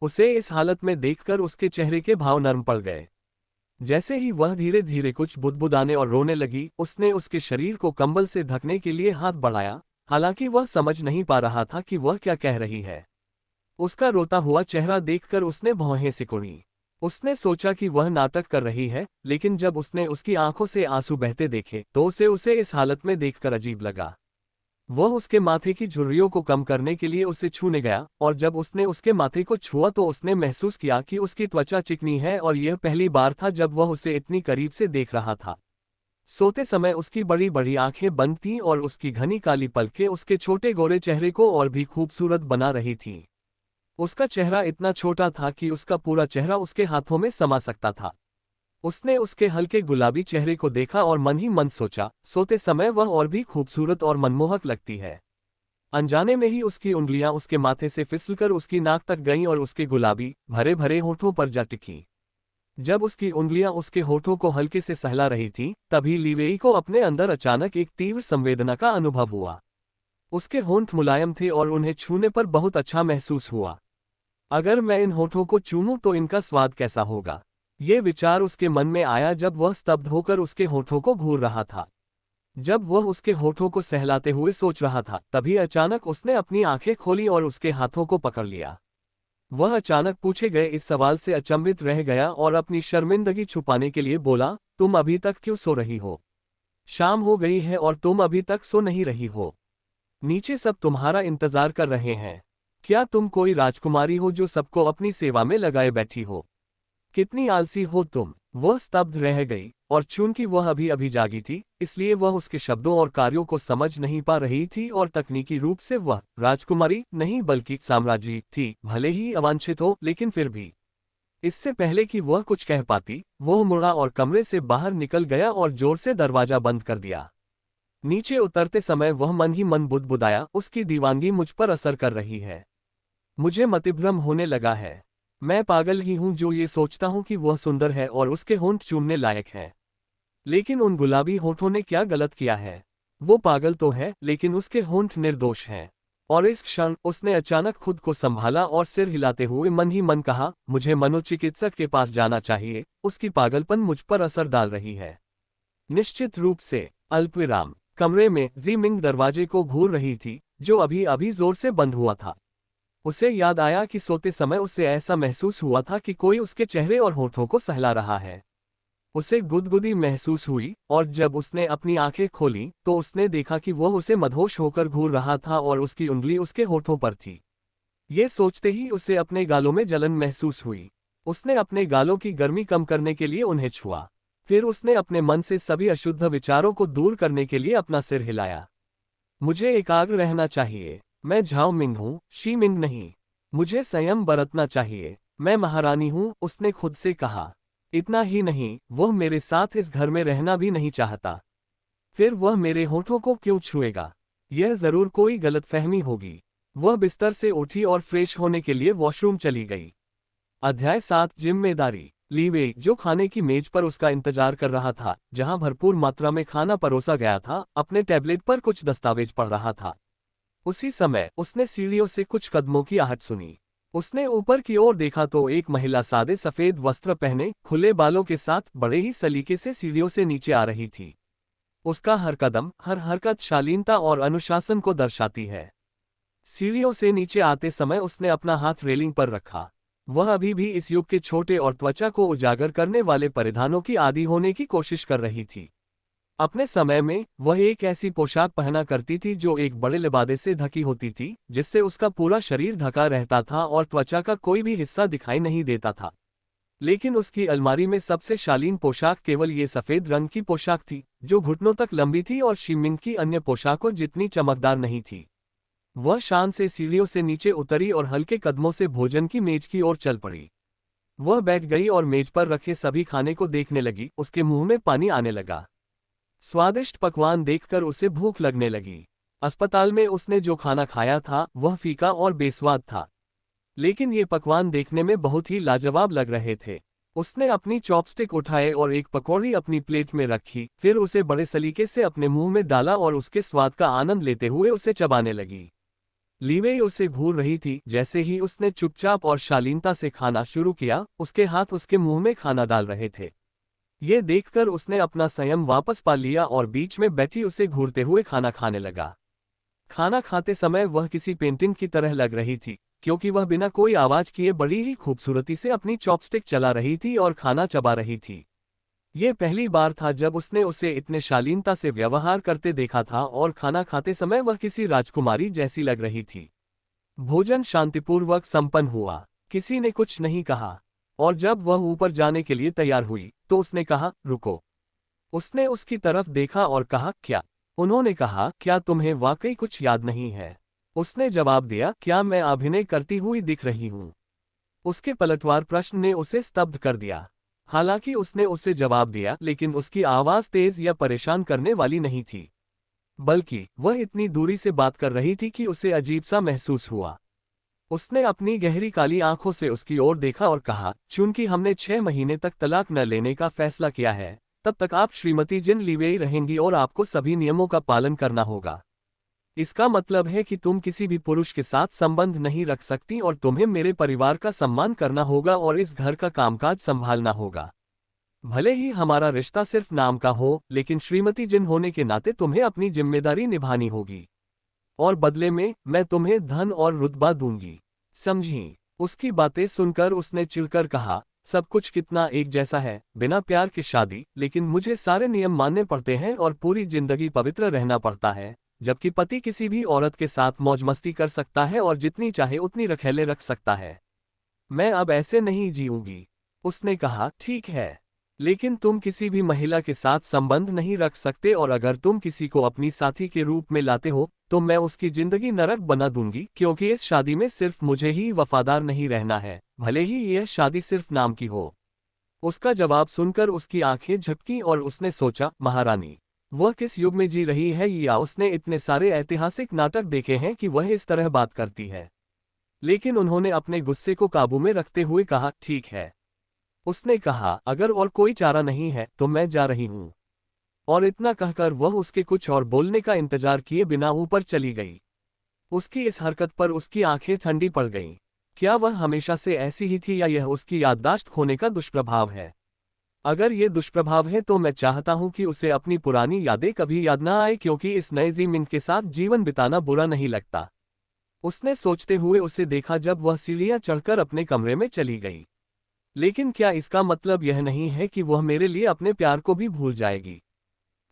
उसे इस हालत में देखकर उसके चेहरे के भाव नरम पड़ गए। जैसे ही वह धीरे धीरे कुछ बुदबुदाने और रोने लगी, उसने उसके शरीर को कंबल से ढकने के लिए हाथ बढ़ाया, हालांकि वह समझ नहीं पा रहा था कि वह क्या कह रही है। उसका रोता हुआ चेहरा देखकर उसने भौहें सिकुड़ी। उसने सोचा कि वह नाटक कर रही है, लेकिन जब उसने उसकी आंखों से आंसू बहते देखे तो उसे इस हालत में देखकर अजीब लगा। वह उसके माथे की झुर्रियों को कम करने के लिए उसे छूने गया, और जब उसने उसके माथे को छुआ तो उसने महसूस किया कि उसकी त्वचा चिकनी है, और यह पहली बार था जब वह उसे इतनी करीब से देख रहा था। सोते समय उसकी बड़ी बड़ी आंखें बंद थीं और उसकी घनी काली पलकें उसके छोटे गोरे चेहरे को और भी खूबसूरत बना रही थीं। उसका चेहरा इतना छोटा था कि उसका पूरा चेहरा उसके हाथों में समा सकता था। उसने उसके हल्के गुलाबी चेहरे को देखा और मन ही मन सोचा, सोते समय वह और भी खूबसूरत और मनमोहक लगती है। अनजाने में ही उसकी उंगलियां उसके माथे से फिसलकर उसकी नाक तक गईं और उसके गुलाबी भरे भरे होठों पर जा टिकीं। जब उसकी उंगलियां उसके होठों को हल्के से सहला रही थीं, तभी लिवेई को अपने अंदर अचानक एक तीव्र संवेदना का अनुभव हुआ। उसके होंठ मुलायम थे और उन्हें छूने पर बहुत अच्छा महसूस हुआ। अगर मैं इन होठों को चूमूं तो इनका स्वाद कैसा होगा? ये विचार उसके मन में आया जब वह स्तब्ध होकर उसके होठों को घूर रहा था। जब वह उसके होठों को सहलाते हुए सोच रहा था, तभी अचानक उसने अपनी आंखें खोली और उसके हाथों को पकड़ लिया। वह अचानक पूछे गए इस सवाल से अचंभित रह गया और अपनी शर्मिंदगी छुपाने के लिए बोला, तुम अभी तक क्यों सो रही हो? शाम हो गई है और तुम अभी तक सो नहीं रही हो। नीचे सब तुम्हारा इंतजार कर रहे हैं। क्या तुम कोई राजकुमारी हो जो सबको अपनी सेवा में लगाए बैठी हो? कितनी आलसी हो तुम। वह स्तब्ध रह गई, और चूंकि वह अभी अभी जागी थी, इसलिए वह उसके शब्दों और कार्यों को समझ नहीं पा रही थी, और तकनीकी रूप से वह राजकुमारी नहीं बल्कि साम्राज्ञी थी, भले ही अवांछित हो, लेकिन फिर भी। इससे पहले कि वह कुछ कह पाती, वह मुड़ा और कमरे से बाहर निकल गया और जोर से दरवाजा बंद कर दिया। नीचे उतरते समय वह मन ही मन बुदबुदाया, उसकी दीवानगी मुझ पर असर कर रही है। मुझे मतिभ्रम होने लगा है। मैं पागल ही हूं जो ये सोचता हूं कि वह सुंदर है और उसके होंठ चूमने लायक है। लेकिन उन गुलाबी होठों ने क्या गलत किया है? वो पागल तो है, लेकिन उसके होंठ निर्दोष हैं। और इस क्षण उसने अचानक खुद को संभाला और सिर हिलाते हुए मन ही मन कहा, मुझे मनोचिकित्सक के पास जाना चाहिए, उसकी पागलपन मुझ पर असर डाल रही है। निश्चित रूप से। अल्पविराम। कमरे में जी मिंग दरवाजे को घूर रही थी, जो अभी अभी जोर से बंद हुआ था। उसे याद आया कि सोते समय उसे ऐसा महसूस हुआ था कि कोई उसके चेहरे और होठों को सहला रहा है। उसे गुदगुदी महसूस हुई, और जब उसने अपनी आंखें खोलीं, तो उसने देखा कि वह उसे मदहोश होकर घूर रहा था और उसकी उंगली उसके होठों पर थी। ये सोचते ही उसे अपने गालों में जलन महसूस हुई। उसने अपने गालों की गर्मी कम करने के लिए उन्हें छुआ। फिर उसने अपने मन से सभी अशुद्ध विचारों को दूर करने के लिए अपना सिर हिलाया। मुझे एकाग्र रहना चाहिए। मैं झाओ मिंग हूँ, शी मिंग नहीं। मुझे संयम बरतना चाहिए। मैं महारानी हूँ, उसने खुद से कहा। इतना ही नहीं, वह मेरे साथ इस घर में रहना भी नहीं चाहता। फिर वह मेरे होठों को क्यों छुएगा? यह जरूर कोई गलतफहमी होगी। वह बिस्तर से उठी और फ्रेश होने के लिए वॉशरूम चली गई। अध्याय 7 जिम्मेदारी। लीवे, जो खाने की मेज पर उसका इंतजार कर रहा था, जहां भरपूर मात्रा में खाना परोसा गया था, अपने टैबलेट पर कुछ दस्तावेज पढ़ रहा था। उसी समय उसने सीढ़ियों से कुछ कदमों की आहट सुनी। उसने ऊपर की ओर देखा तो एक महिला सादे सफेद वस्त्र पहने, खुले बालों के साथ बड़े ही सलीके से सीढ़ियों से नीचे आ रही थी। उसका हर कदम, हर हरकत शालीनता और अनुशासन को दर्शाती है। सीढ़ियों से नीचे आते समय उसने अपना हाथ रेलिंग पर रखा। वह अभी भी इस युग के छोटे और त्वचा को उजागर करने वाले परिधानों की आदी होने की कोशिश कर रही थी। अपने समय में वह एक ऐसी पोशाक पहना करती थी जो एक बड़े लिबादे से ढकी होती थी, जिससे उसका पूरा शरीर ढका रहता था और त्वचा का कोई भी हिस्सा दिखाई नहीं देता था। लेकिन उसकी अलमारी में सबसे शालीन पोशाक केवल ये सफेद रंग की पोशाक थी, जो घुटनों तक लंबी थी और शिमिंग की अन्य पोशाकों जितनी चमकदार नहीं थी। वह शान से सीढ़ियों से नीचे उतरी और हल्के कदमों से भोजन की मेज की ओर चल पड़ी। वह बैठ गई और मेज पर रखे सभी खाने को देखने लगी। उसके मुंह में पानी आने लगा। स्वादिष्ट पकवान देखकर उसे भूख लगने लगी। अस्पताल में उसने जो खाना खाया था वह फीका और बेस्वाद था, लेकिन ये पकवान देखने में बहुत ही लाजवाब लग रहे थे। उसने अपनी चॉपस्टिक उठाए और एक पकौड़ी अपनी प्लेट में रखी, फिर उसे बड़े सलीके से अपने मुंह में डाला और उसके स्वाद का आनंद लेते हुए उसे चबाने लगी। लीवे उसे घूर रही थी। जैसे ही उसने चुपचाप और शालीनता से खाना शुरू किया, उसके हाथ उसके मुंह में खाना डाल रहे थे। ये देखकर उसने अपना संयम वापस पा लिया और बीच में बैठी उसे घूरते हुए खाना खाने लगा। खाना खाते समय वह किसी पेंटिंग की तरह लग रही थी, क्योंकि वह बिना कोई आवाज किए बड़ी ही खूबसूरती से अपनी चॉपस्टिक चला रही थी और खाना चबा रही थी। ये पहली बार था जब उसने उसे इतने शालीनता से व्यवहार करते देखा था और खाना खाते समय वह किसी राजकुमारी जैसी लग रही थी। भोजन शांतिपूर्वक संपन्न हुआ। किसी ने कुछ नहीं कहा, और जब वह ऊपर जाने के लिए तैयार हुई तो उसने कहा, रुको। उसने उसकी तरफ देखा और कहा, क्या? उन्होंने कहा, क्या तुम्हें वाकई कुछ याद नहीं है? उसने जवाब दिया, क्या मैं अभिनय करती हुई दिख रही हूं? उसके पलटवार प्रश्न ने उसे स्तब्ध कर दिया। हालांकि उसने उसे जवाब दिया, लेकिन उसकी आवाज तेज या परेशान करने वाली नहीं थी, बल्कि वह इतनी दूरी से बात कर रही थी कि उसे अजीब सा महसूस हुआ। उसने अपनी गहरी काली आंखों से उसकी ओर देखा और कहा, चूंकि हमने 6 महीने तक तलाक न लेने का फैसला किया है, तब तक आप श्रीमती जिन लीवेई रहेंगी और आपको सभी नियमों का पालन करना होगा। इसका मतलब है कि तुम किसी भी पुरुष के साथ संबंध नहीं रख सकती और तुम्हें मेरे परिवार का सम्मान करना होगा और इस घर का कामकाज संभालना होगा। भले ही हमारा रिश्ता सिर्फ नाम का हो, लेकिन श्रीमती जिन होने के नाते तुम्हें अपनी जिम्मेदारी निभानी होगी। और बदले में मैं तुम्हें धन और रुतबा दूंगी, समझी? उसकी बातें सुनकर उसने चिढ़कर कहा, सब कुछ कितना एक जैसा है, बिना प्यार की शादी, लेकिन मुझे सारे नियम मानने पड़ते हैं और पूरी जिंदगी पवित्र रहना पड़ता है, जबकि पति किसी भी औरत के साथ मौज मस्ती कर सकता है और जितनी चाहे उतनी रखेले रख सकता है। मैं अब ऐसे नहीं जीऊंगी। उसने कहा, ठीक है, लेकिन तुम किसी भी महिला के साथ संबंध नहीं रख सकते और अगर तुम किसी को अपनी साथी के रूप में लाते हो तो मैं उसकी जिंदगी नरक बना दूंगी, क्योंकि इस शादी में सिर्फ मुझे ही वफादार नहीं रहना है, भले ही यह शादी सिर्फ नाम की हो। उसका जवाब सुनकर उसकी आंखें झपकी और उसने सोचा, महारानी, वह किस युग में जी रही है, या उसने इतने सारे ऐतिहासिक नाटक देखे हैं कि वह इस तरह बात करती है। लेकिन उन्होंने अपने गुस्से को काबू में रखते हुए कहा, ठीक है। उसने कहा, अगर और कोई चारा नहीं है तो मैं जा रही हूं। और इतना कहकर वह उसके कुछ और बोलने का इंतजार किए बिना ऊपर चली गई। उसकी इस हरकत पर उसकी आंखें ठंडी पड़ गईं। क्या वह हमेशा से ऐसी ही थी या यह उसकी याददाश्त खोने का दुष्प्रभाव है? अगर ये दुष्प्रभाव है तो मैं चाहता हूं कि उसे अपनी पुरानी यादें कभी याद ना आए, क्योंकि इस नए ज़ीमिन के साथ जीवन बिताना बुरा नहीं लगता। उसने सोचते हुए उसे देखा जब वह सीढ़ियां चढ़कर अपने कमरे में चली गई। लेकिन क्या इसका मतलब यह नहीं है कि वह मेरे लिए अपने प्यार को भी भूल जाएगी?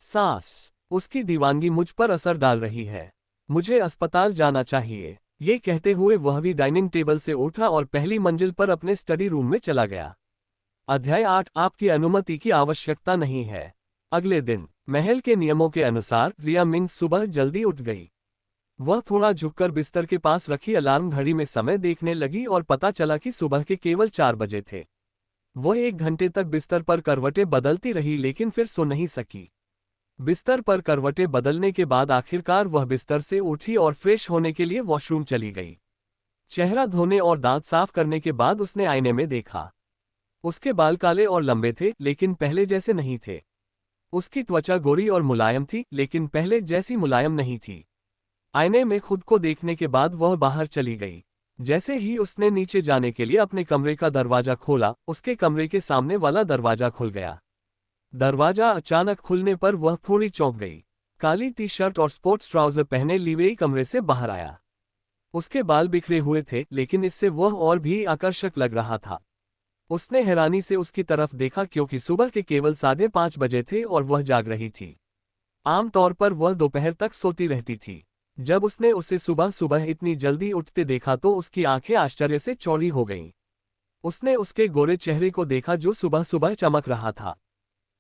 सास, उसकी दीवानगी मुझ पर असर डाल रही है। मुझे अस्पताल जाना चाहिए। ये कहते हुए वह भी डाइनिंग टेबल से उठा और पहली मंजिल पर अपने स्टडी रूम में चला गया। अध्याय 8, आपकी अनुमति की आवश्यकता नहीं है। अगले दिन महल के नियमों के अनुसार जिया मिंग सुबह जल्दी उठ गई। वह थोड़ा झुककर बिस्तर के पास रखी अलार्म घड़ी में समय देखने लगी और पता चला कि सुबह के केवल 4 बजे थे। वह 1 घंटे तक बिस्तर पर करवटें बदलती रही लेकिन फिर सो नहीं सकी। बिस्तर पर करवटें बदलने के बाद आखिरकार वह बिस्तर से उठी और फ्रेश होने के लिए वॉशरूम चली गई। चेहरा धोने और दांत साफ करने के बाद उसने आईने में देखा। उसके बाल काले और लंबे थे लेकिन पहले जैसे नहीं थे। उसकी त्वचा गोरी और मुलायम थी लेकिन पहले जैसी मुलायम नहीं थी। आईने में खुद को देखने के बाद वह बाहर चली गई। जैसे ही उसने नीचे जाने के लिए अपने कमरे का दरवाजा खोला, उसके कमरे के सामने वाला दरवाजा खुल गया। दरवाजा अचानक खुलने पर वह थोड़ी चौंक गई। काली टी शर्ट और स्पोर्ट्स ट्राउजर पहने लिवेई कमरे से बाहर आया। उसके बाल बिखरे हुए थे लेकिन इससे वह और भी आकर्षक लग रहा था। उसने हैरानी से उसकी तरफ देखा क्योंकि सुबह के केवल 5:30 बजे थे और वह जाग रही थी। आमतौर पर वह दोपहर तक सोती रहती थी। जब उसने उसे सुबह सुबह इतनी जल्दी उठते देखा तो उसकी आंखें आश्चर्य से चौड़ी हो गईं। उसने उसके गोरे चेहरे को देखा जो सुबह सुबह चमक रहा था।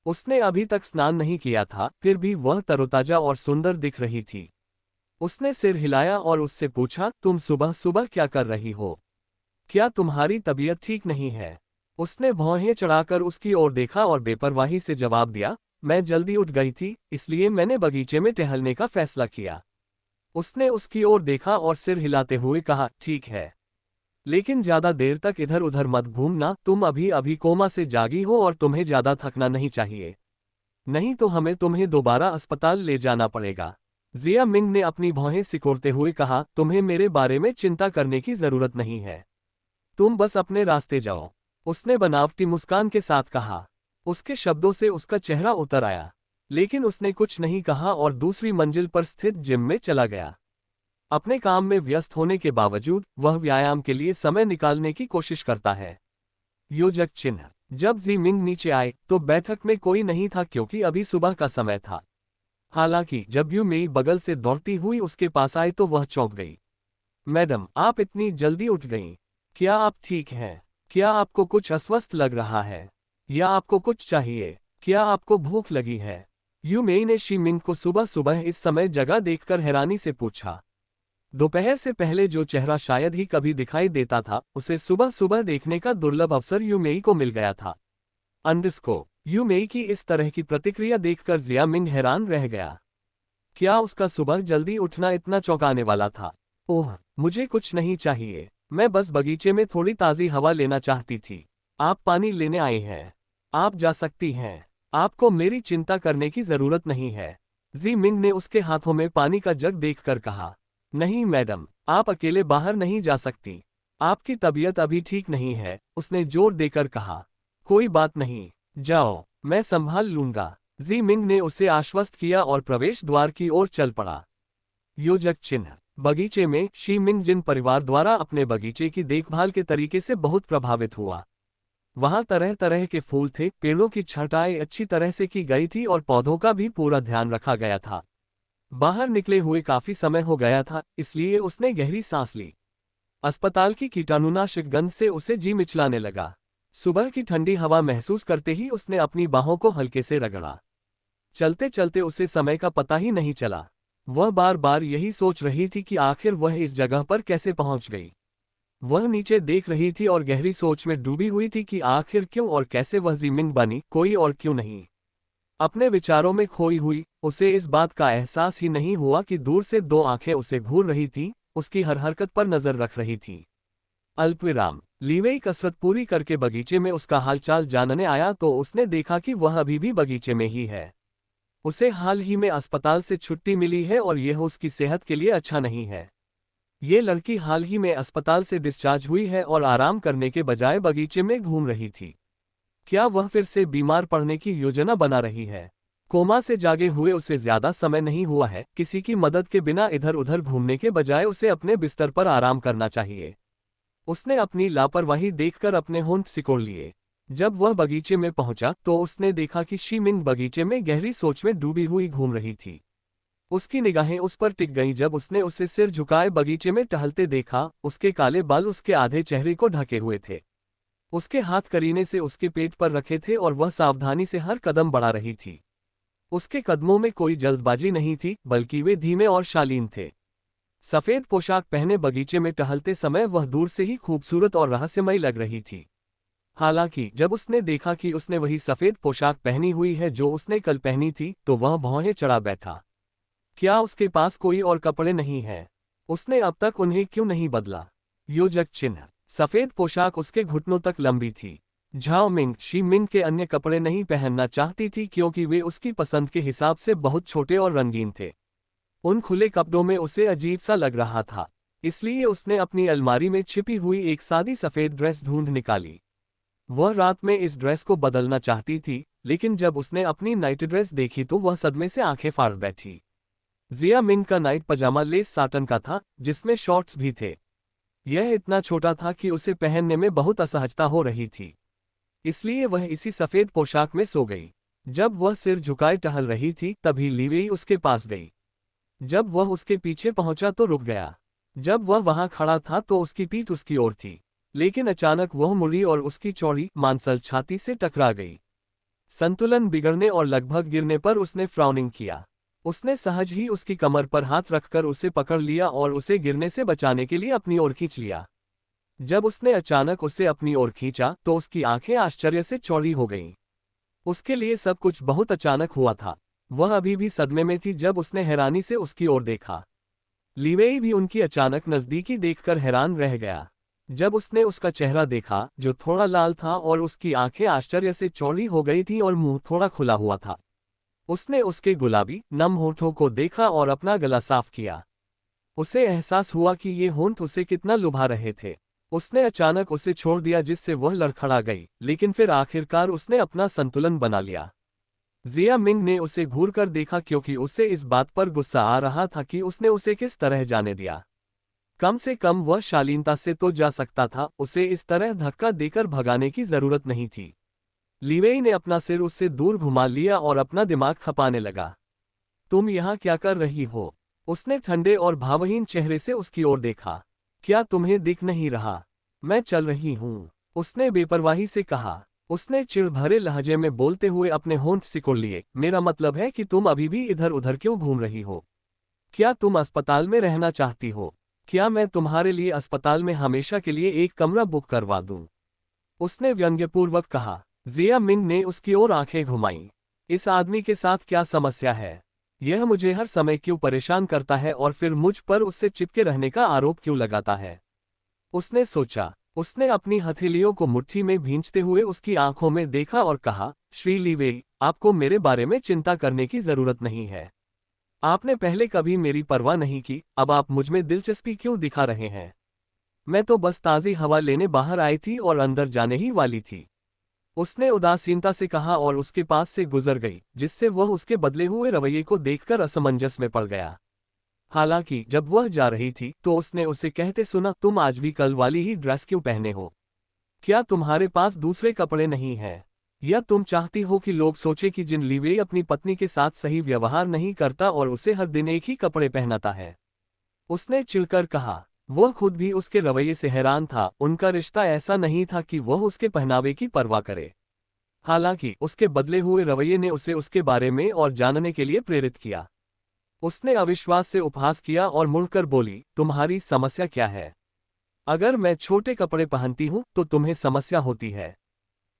उसने अभी तक स्नान नहीं किया था, फिर भी वह तरोताजा और सुंदर दिख रही थी। उसने सिर हिलाया और उससे पूछा, तुम सुबह सुबह क्या कर रही हो? क्या तुम्हारी तबीयत ठीक नहीं है? उसने भौहें चढ़ाकर उसकी ओर देखा और बेपरवाही से जवाब दिया, मैं जल्दी उठ गई थी, इसलिए मैंने बगीचे में टहलने का फैसला किया। उसने उसकी ओर देखा और सिर हिलाते हुए कहा, ठीक है। लेकिन ज्यादा देर तक इधर उधर मत घूमना, तुम अभी अभी कोमा से जागी हो और तुम्हें ज्यादा थकना नहीं चाहिए। नहीं तो हमें तुम्हें दोबारा अस्पताल ले जाना पड़ेगा। जिया मिंग ने अपनी भौहें सिकोड़ते हुए कहा, तुम्हें मेरे बारे में चिंता करने की जरूरत नहीं है। तुम बस अपने रास्ते जाओ। उसने बनावटी मुस्कान के साथ कहा। उसके शब्दों से उसका चेहरा उतर आया, लेकिन उसने कुछ नहीं कहा और दूसरी मंजिल पर स्थित जिम में चला गया। अपने काम में व्यस्त होने के बावजूद वह व्यायाम के लिए समय निकालने की कोशिश करता है। योजक चिन्ह। जब जी मिंग नीचे आए तो बैठक में कोई नहीं था क्योंकि अभी सुबह का समय था। हालांकि जब यू मेई बगल से दौड़ती हुई उसके पास आए तो वह चौंक गई। मैडम, आप इतनी जल्दी उठ गईं। क्या आप ठीक हैं? क्या आपको कुछ अस्वस्थ लग रहा है? या आपको कुछ चाहिए? क्या आपको भूख लगी है? यू मेई ने शी मिंग को सुबह सुबह इस समय जगह देखकर हैरानी से पूछा। दोपहर से पहले जो चेहरा शायद ही कभी दिखाई देता था, उसे सुबह सुबह देखने का दुर्लभ अवसर यू मेई को मिल गया था। अंडरस्को। यू मेई की इस तरह की प्रतिक्रिया देखकर जिया मिंग हैरान रह गया। क्या उसका सुबह जल्दी उठना इतना चौंकाने वाला था? ओह, मुझे कुछ नहीं चाहिए। मैं बस बगीचे में थोड़ी ताज़ी हवा लेना चाहती थी। आप पानी लेने आए हैं। आप जा सकती हैं। आपको मेरी चिंता करने की जरूरत नहीं है। जी मिंग ने उसके हाथों में पानी का जग देखकर कहा। नहीं मैडम, आप अकेले बाहर नहीं जा सकती। आपकी तबीयत अभी ठीक नहीं है, उसने जोर देकर कहा। कोई बात नहीं, जाओ, मैं संभाल लूंगा। जी मिंग ने उसे आश्वस्त किया और प्रवेश द्वार की ओर चल पड़ा। योजक चिन्ह। बगीचे में शी मिंग जिन परिवार द्वारा अपने बगीचे की देखभाल के तरीके से बहुत प्रभावित हुआ। वहां तरह तरह के फूल थे, पेड़ों की छंटाई अच्छी तरह से की गई थी और पौधों का भी पूरा ध्यान रखा गया था। बाहर निकले हुए काफी समय हो गया था, इसलिए उसने गहरी सांस ली। अस्पताल की कीटाणुनाशक गंध से उसे जी मिचलाने लगा। सुबह की ठंडी हवा महसूस करते ही उसने अपनी बाहों को हल्के से रगड़ा। चलते चलते उसे समय का पता ही नहीं चला। वह बार बार यही सोच रही थी कि आखिर वह इस जगह पर कैसे पहुंच गई। वह नीचे देख रही थी और गहरी सोच में डूबी हुई थी कि आखिर क्यों और कैसे वह जी मिंग बनी, कोई और क्यों नहीं। अपने विचारों में खोई हुई उसे इस बात का एहसास ही नहीं हुआ कि दूर से 2 आंखें उसे घूर रही थीं, उसकी हर हरकत पर नजर रख रही थीं। अल्पविराम। लीवेई कसरत पूरी करके बगीचे में उसका हालचाल जानने आया तो उसने देखा कि वह अभी भी बगीचे में ही है। उसे हाल ही में अस्पताल से छुट्टी मिली है और यह उसकी सेहत के लिए अच्छा नहीं है। ये लड़की हाल ही में अस्पताल से डिस्चार्ज हुई है और आराम करने के बजाय बगीचे में घूम रही थी। क्या वह फिर से बीमार पड़ने की योजना बना रही है? कोमा से जागे हुए उसे ज्यादा समय नहीं हुआ है, किसी की मदद के बिना इधर उधर घूमने के बजाय उसे अपने बिस्तर पर आराम करना चाहिए। उसने अपनी लापरवाही देखकर अपने होंठ सिकोड़ लिए। जब वह बगीचे में पहुंचा तो उसने देखा कि शी-मिंग बगीचे में गहरी सोच में डूबी हुई घूम रही थी। उसकी निगाहें उस पर टिक गईं जब उसने उसे सिर झुकाए बगीचे में टहलते देखा। उसके काले बाल उसके आधे चेहरे को ढके हुए थे। उसके हाथ करीने से उसके पेट पर रखे थे और वह सावधानी से हर कदम बढ़ा रही थी। उसके कदमों में कोई जल्दबाजी नहीं थी, बल्कि वे धीमे और शालीन थे। सफेद पोशाक पहने बगीचे में टहलते समय वह दूर से ही खूबसूरत और रहस्यमयी लग रही थी। हालांकि जब उसने देखा कि उसने वही सफेद पोशाक पहनी हुई है जो उसने कल पहनी थी, तो वह भौहें चढ़ा बैठा। क्या उसके पास कोई और कपड़े नहीं हैं? उसने अब तक उन्हें क्यों नहीं बदला? योजक चिन्ह। सफेद पोशाक उसके घुटनों तक लंबी थी। झाओ मिंग शी-मिंग के अन्य कपड़े नहीं पहनना चाहती थी क्योंकि वे उसकी पसंद के हिसाब से बहुत छोटे और रंगीन थे। उन खुले कपड़ों में उसे अजीब सा लग रहा था। इसलिए उसने अपनी अलमारी में छिपी हुई एक सादी सफेद ड्रेस ढूंढ निकाली। वह रात में इस ड्रेस को बदलना चाहती थी, लेकिन जब उसने अपनी नाइट ड्रेस देखी तो वह सदमे से आंखें फाड़ बैठी। जिया मिंग का नाइट पजामा लेस साटन का था, जिसमें शॉर्ट्स भी थे। यह इतना छोटा था कि उसे पहनने में बहुत असहजता हो रही थी। इसलिए वह इसी सफेद पोशाक में सो गई। जब वह सिर झुकाए टहल रही थी तभी लीवेई उसके पास गई। जब वह उसके पीछे पहुंचा तो रुक गया। जब वह वहां खड़ा था तो उसकी पीठ उसकी ओर थी, लेकिन अचानक वह मुड़ी और उसकी चौड़ी मांसल छाती से टकरा गई। संतुलन बिगड़ने और लगभग गिरने पर उसने फ्राउनिंग किया। उसने सहज ही उसकी कमर पर हाथ रखकर उसे पकड़ लिया और उसे गिरने से बचाने के लिए अपनी ओर खींच लिया। जब उसने अचानक उसे अपनी ओर खींचा तो उसकी आंखें आश्चर्य से चौड़ी हो गईं। उसके लिए सब कुछ बहुत अचानक हुआ था। वह अभी भी सदमे में थी जब उसने हैरानी से उसकी ओर देखा। लीवेई भी उनकी अचानक नज़दीकी देखकर हैरान रह गया। जब उसने उसका चेहरा देखा, जो थोड़ा लाल था और उसकी आंखें आश्चर्य से चौड़ी हो गई थीं और मुंह थोड़ा खुला हुआ था, उसने उसके गुलाबी नम होठों को देखा और अपना गला साफ किया। उसे एहसास हुआ कि ये होंठ उसे कितना लुभा रहे थे। उसने अचानक उसे छोड़ दिया जिससे वह लड़खड़ा गई, लेकिन फिर आखिरकार उसने अपना संतुलन बना लिया। जिया मिंग ने उसे घूरकर देखा क्योंकि उसे इस बात पर गुस्सा आ रहा था कि उसने उसे किस तरह जाने दिया। कम से कम वह शालीनता से तो जा सकता था, उसे इस तरह धक्का देकर भगाने की जरूरत नहीं थी। लीवेई ने अपना सिर उससे दूर घुमा लिया और अपना दिमाग खपाने लगा। तुम यहाँ क्या कर रही हो? उसने ठंडे और भावहीन चेहरे से उसकी ओर देखा। क्या तुम्हें दिख नहीं रहा? मैं चल रही हूँ, उसने बेपरवाही से कहा। उसने चिढ़ भरे लहजे में बोलते हुए अपने होंठ सिकोड़ लिए। मेरा मतलब है कि तुम अभी भी इधर उधर क्यों घूम रही हो? क्या तुम अस्पताल में रहना चाहती हो? क्या मैं तुम्हारे लिए अस्पताल में हमेशा के लिए एक कमरा बुक करवा दूं? उसने व्यंग्यपूर्वक कहा। जिया मिंग ने उसकी ओर आंखें घुमाईं। इस आदमी के साथ क्या समस्या है? यह मुझे हर समय क्यों परेशान करता है और फिर मुझ पर उससे चिपके रहने का आरोप क्यों लगाता है? उसने सोचा। उसने अपनी हथेलियों को मुट्ठी में भींचते हुए उसकी आंखों में देखा और कहा, श्री लीवेई, आपको मेरे बारे में चिंता करने की जरूरत नहीं है। आपने पहले कभी मेरी परवाह नहीं की, अब आप मुझमें दिलचस्पी क्यों दिखा रहे हैं? मैं तो बस ताज़ी हवा लेने बाहर आई थी और अंदर जाने ही वाली थी, उसने उदासीनता से कहा और उसके पास से गुजर गई, जिससे वह उसके बदले हुए रवैये को देखकर असमंजस में पड़ गया। हालांकि जब वह जा रही थी तो उसने उसे कहते सुना, तुम आज भी कल वाली ही ड्रेस क्यों पहने हो? क्या तुम्हारे पास दूसरे कपड़े नहीं हैं? या तुम चाहती हो कि लोग सोचे कि जिन लीवेई अपनी पत्नी के साथ सही व्यवहार नहीं करता और उसे हर दिन एक ही कपड़े पहनाता है? उसने चिढ़कर कहा। वह खुद भी उसके रवैये से हैरान था। उनका रिश्ता ऐसा नहीं था कि वह उसके पहनावे की परवाह करे। हालांकि उसके बदले हुए रवैये ने उसे उसके बारे में और जानने के लिए प्रेरित किया। उसने अविश्वास से उपहास किया और मुड़कर बोली, तुम्हारी समस्या क्या है? अगर मैं छोटे कपड़े पहनती हूं तो तुम्हें समस्या होती है।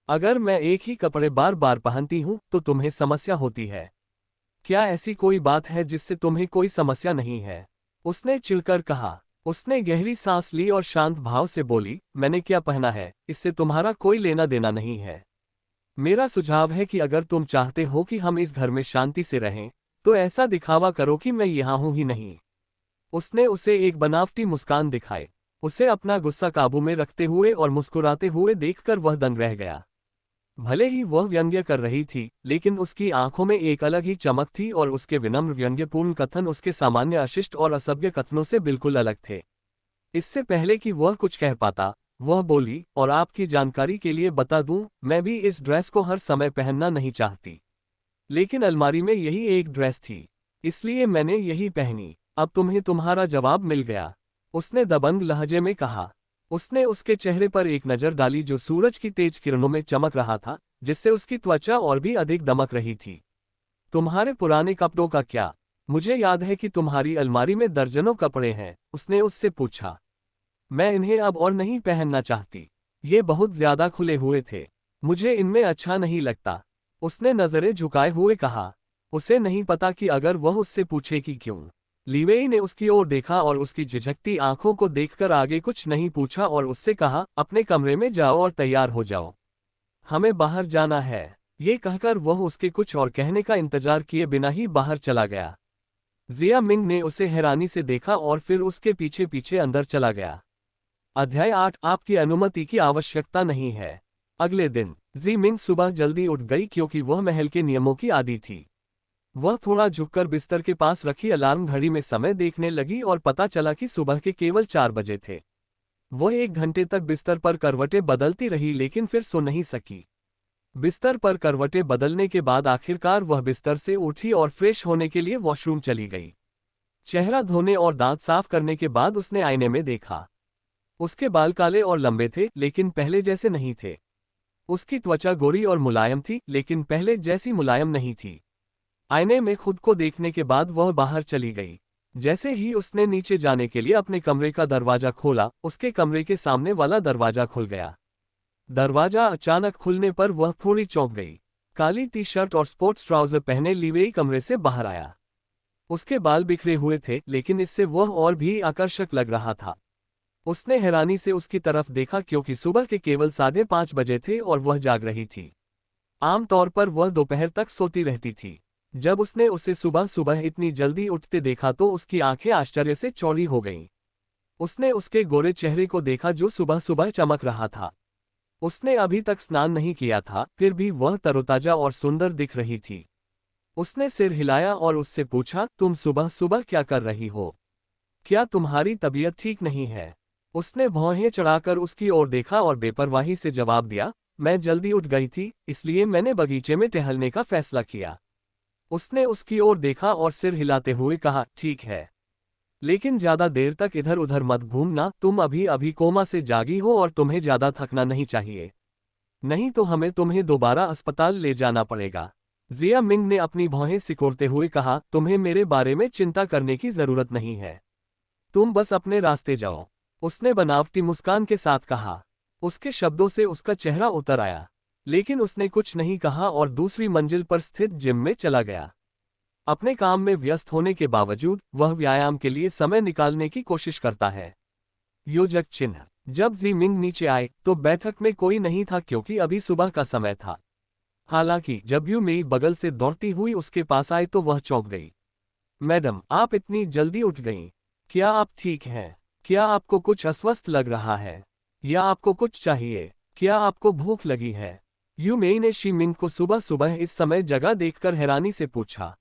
अगर मैं एक ही कपड़े बार बार पहनती हूं तो तुम्हें समस्या होती है। क्या ऐसी कोई बात है जिससे तुम्हें कोई समस्या नहीं है? उसने चिढ़कर कहा। उसने गहरी सांस ली और शांत भाव से बोली, मैंने क्या पहना है, इससे तुम्हारा कोई लेना देना नहीं है। मेरा सुझाव है कि अगर तुम चाहते हो कि हम इस घर में शांति से रहें, तो ऐसा दिखावा करो कि मैं यहाँ हूं ही नहीं। उसने उसे एक बनावटी मुस्कान दिखाई। उसे अपना गुस्सा काबू में रखते हुए और मुस्कुराते हुए देखकर वह दंग रह गया। भले ही वह व्यंग्य कर रही थी, लेकिन उसकी आंखों में एक अलग ही चमक थी और उसके विनम्र व्यंग्यपूर्ण कथन उसके सामान्य अशिष्ट और असभ्य कथनों से बिल्कुल अलग थे। इससे पहले कि वह कुछ कह पाता, वह बोली, और आपकी जानकारी के लिए बता दूं, मैं भी इस ड्रेस को हर समय पहनना नहीं चाहती। लेकिन अलमारी में यही एक ड्रेस थी, इसलिए मैंने यही पहनी। अब तुम्हें तुम्हारा जवाब मिल गया, उसने दबंग लहजे में कहा। उसने उसके चेहरे पर एक नजर डाली जो सूरज की तेज किरणों में चमक रहा था, जिससे उसकी त्वचा और भी अधिक दमक रही थी। तुम्हारे पुराने कपड़ों का क्या? मुझे याद है कि तुम्हारी अलमारी में दर्जनों कपड़े हैं, उसने उससे पूछा। मैं इन्हें अब और नहीं पहनना चाहती। ये बहुत ज्यादा खुले हुए थे, मुझे इनमें अच्छा नहीं लगता, उसने नजरें झुकाए हुए कहा। उसे नहीं पता कि अगर वह उससे पूछे कि क्यों। लीवेई ने उसकी ओर देखा और उसकी झिझकती आंखों को देखकर आगे कुछ नहीं पूछा और उससे कहा, अपने कमरे में जाओ और तैयार हो जाओ, हमें बाहर जाना है। ये कहकर वह उसके कुछ और कहने का इंतजार किए बिना ही बाहर चला गया। जिया मिंग ने उसे हैरानी से देखा और फिर उसके पीछे पीछे अंदर चला गया। अध्याय 8 आपकी अनुमति की आवश्यकता नहीं है। अगले दिन जी मिंग सुबह जल्दी उठ गई क्योंकि वह महल के नियमों की आदी थी। वह थोड़ा झुककर बिस्तर के पास रखी अलार्म घड़ी में समय देखने लगी और पता चला कि सुबह के केवल 4 बजे थे। वह 1 घंटे तक बिस्तर पर करवटें बदलती रही लेकिन फिर सो नहीं सकी। बिस्तर पर करवटें बदलने के बाद आखिरकार वह बिस्तर से उठी और फ्रेश होने के लिए वॉशरूम चली गई। चेहरा धोने और दांत साफ करने के बाद उसने आईने में देखा। उसके बाल काले और लंबे थे, लेकिन पहले जैसे नहीं थे। उसकी त्वचा गोरी और मुलायम थी, लेकिन पहले जैसी मुलायम नहीं थी। आईने में खुद को देखने के बाद वह बाहर चली गई। जैसे ही उसने नीचे जाने के लिए अपने कमरे का दरवाजा खोला, उसके कमरे के सामने वाला दरवाजा खुल गया। दरवाजा अचानक खुलने पर वह थोड़ी चौंक गई। काली टी शर्ट और स्पोर्ट्स ट्राउजर पहने लीवेई कमरे से बाहर आया। उसके बाल बिखरे हुए थे, लेकिन इससे वह और भी आकर्षक लग रहा था। उसने हैरानी से उसकी तरफ देखा क्योंकि सुबह के केवल 5:30 बजे थे और वह जाग रही थी। आमतौर पर वह दोपहर तक सोती रहती थी। जब उसने उसे सुबह सुबह इतनी जल्दी उठते देखा तो उसकी आंखें आश्चर्य से चौड़ी हो गईं। उसने उसके गोरे चेहरे को देखा जो सुबह सुबह चमक रहा था। उसने अभी तक स्नान नहीं किया था, फिर भी वह तरोताजा और सुंदर दिख रही थी। उसने सिर हिलाया और उससे पूछा, तुम सुबह सुबह क्या कर रही हो? क्या तुम्हारी तबीयत ठीक नहीं है? उसने भौहें चढ़ाकर उसकी ओर देखा और बेपरवाही से जवाब दिया, मैं जल्दी उठ गई थी, इसलिए मैंने बगीचे में टहलने का फैसला किया। उसने उसकी ओर देखा और सिर हिलाते हुए कहा, ठीक है, लेकिन ज्यादा देर तक इधर उधर मत घूमना, तुम अभी अभी कोमा से जागी हो और तुम्हें ज्यादा थकना नहीं चाहिए, नहीं तो हमें तुम्हें दोबारा अस्पताल ले जाना पड़ेगा। जिया मिंग ने अपनी भौहें सिकोड़ते हुए कहा, तुम्हें मेरे बारे में चिंता करने की जरूरत नहीं है, तुम बस अपने रास्ते जाओ, उसने बनावटी मुस्कान के साथ कहा। उसके शब्दों से उसका चेहरा उतर आया, लेकिन उसने कुछ नहीं कहा और दूसरी मंजिल पर स्थित जिम में चला गया। अपने काम में व्यस्त होने के बावजूद वह व्यायाम के लिए समय निकालने की कोशिश करता है। योजक चिन्ह। जब जी मिंग नीचे आए तो बैठक में कोई नहीं था क्योंकि अभी सुबह का समय था। हालांकि जब यू मेई बगल से दौड़ती हुई उसके पास आई तो वह चौंक गई। मैडम, आप इतनी जल्दी उठ गईं। क्या आप ठीक हैं? क्या आपको कुछ अस्वस्थ लग रहा है? या आपको कुछ चाहिए? क्या आपको भूख लगी है? यू मेई ने शी मिंग को सुबह सुबह इस समय जगह देखकर हैरानी से पूछा।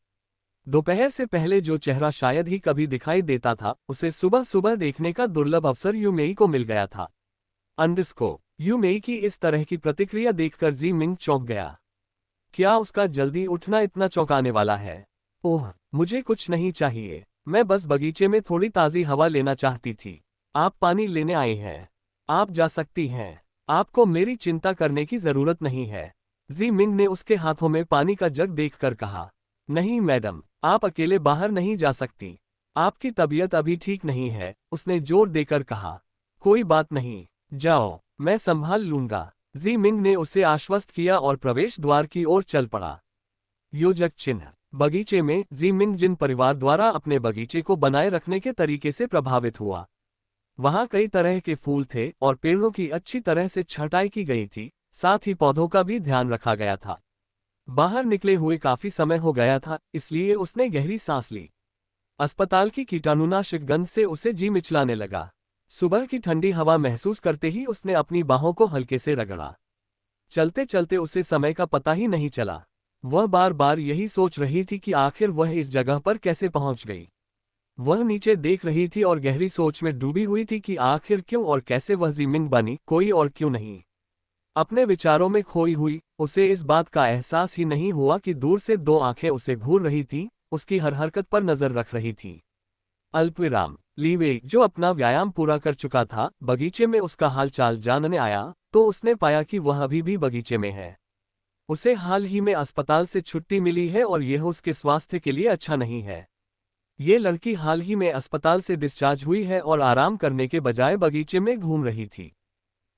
दोपहर से पहले जो चेहरा शायद ही कभी दिखाई देता था, उसे सुबह सुबह देखने का दुर्लभ अवसर यू मेई को मिल गया था। अंडरस्को। यू मेई की इस तरह की प्रतिक्रिया देखकर जी मिंग चौंक गया। क्या उसका जल्दी उठना इतना चौंकाने वाला है? ओह, मुझे कुछ नहीं चाहिए, मैं बस बगीचे में थोड़ी ताज़ी हवा लेना चाहती थी। आप पानी लेने आए हैं, आप जा सकती हैं, आपको मेरी चिंता करने की जरूरत नहीं है। जी मिंग ने उसके हाथों में पानी का जग देखकर कहा। नहीं मैडम, आप अकेले बाहर नहीं जा सकती, आपकी तबीयत अभी ठीक नहीं है, उसने जोर देकर कहा। कोई बात नहीं, जाओ, मैं संभाल लूंगा, जी मिंग ने उसे आश्वस्त किया और प्रवेश द्वार की ओर चल पड़ा। योजक चिन्ह। बगीचे में जी मिंग जिन परिवार द्वारा अपने बगीचे को बनाए रखने के तरीके से प्रभावित हुआ। वहां कई तरह के फूल थे और पेड़ों की अच्छी तरह से छंटाई की गई थी, साथ ही पौधों का भी ध्यान रखा गया था। बाहर निकले हुए काफी समय हो गया था, इसलिए उसने गहरी सांस ली। अस्पताल की कीटाणुनाशक गंध से उसे जी मिचलाने लगा। सुबह की ठंडी हवा महसूस करते ही उसने अपनी बाहों को हल्के से रगड़ा। चलते चलते उसे समय का पता ही नहीं चला। वह बार बार यही सोच रही थी कि आखिर वह इस जगह पर कैसे पहुंच गई। वह नीचे देख रही थी और गहरी सोच में डूबी हुई थी कि आखिर क्यों और कैसे वह ज़मीन बनी, कोई और क्यों नहीं। अपने विचारों में खोई हुई उसे इस बात का एहसास ही नहीं हुआ कि दूर से दो आंखें उसे घूर रही थीं, उसकी हर हरकत पर नजर रख रही थीं। अल्पविराम। लीवे, जो अपना व्यायाम पूरा कर चुका था, बगीचे में उसका हालचाल जानने आया तो उसने पाया कि वह अभी भी बगीचे में है। उसे हाल ही में अस्पताल से छुट्टी मिली है और यह उसके स्वास्थ्य के लिए अच्छा नहीं है। ये लड़की हाल ही में अस्पताल से डिस्चार्ज हुई है और आराम करने के बजाय बगीचे में घूम रही थी।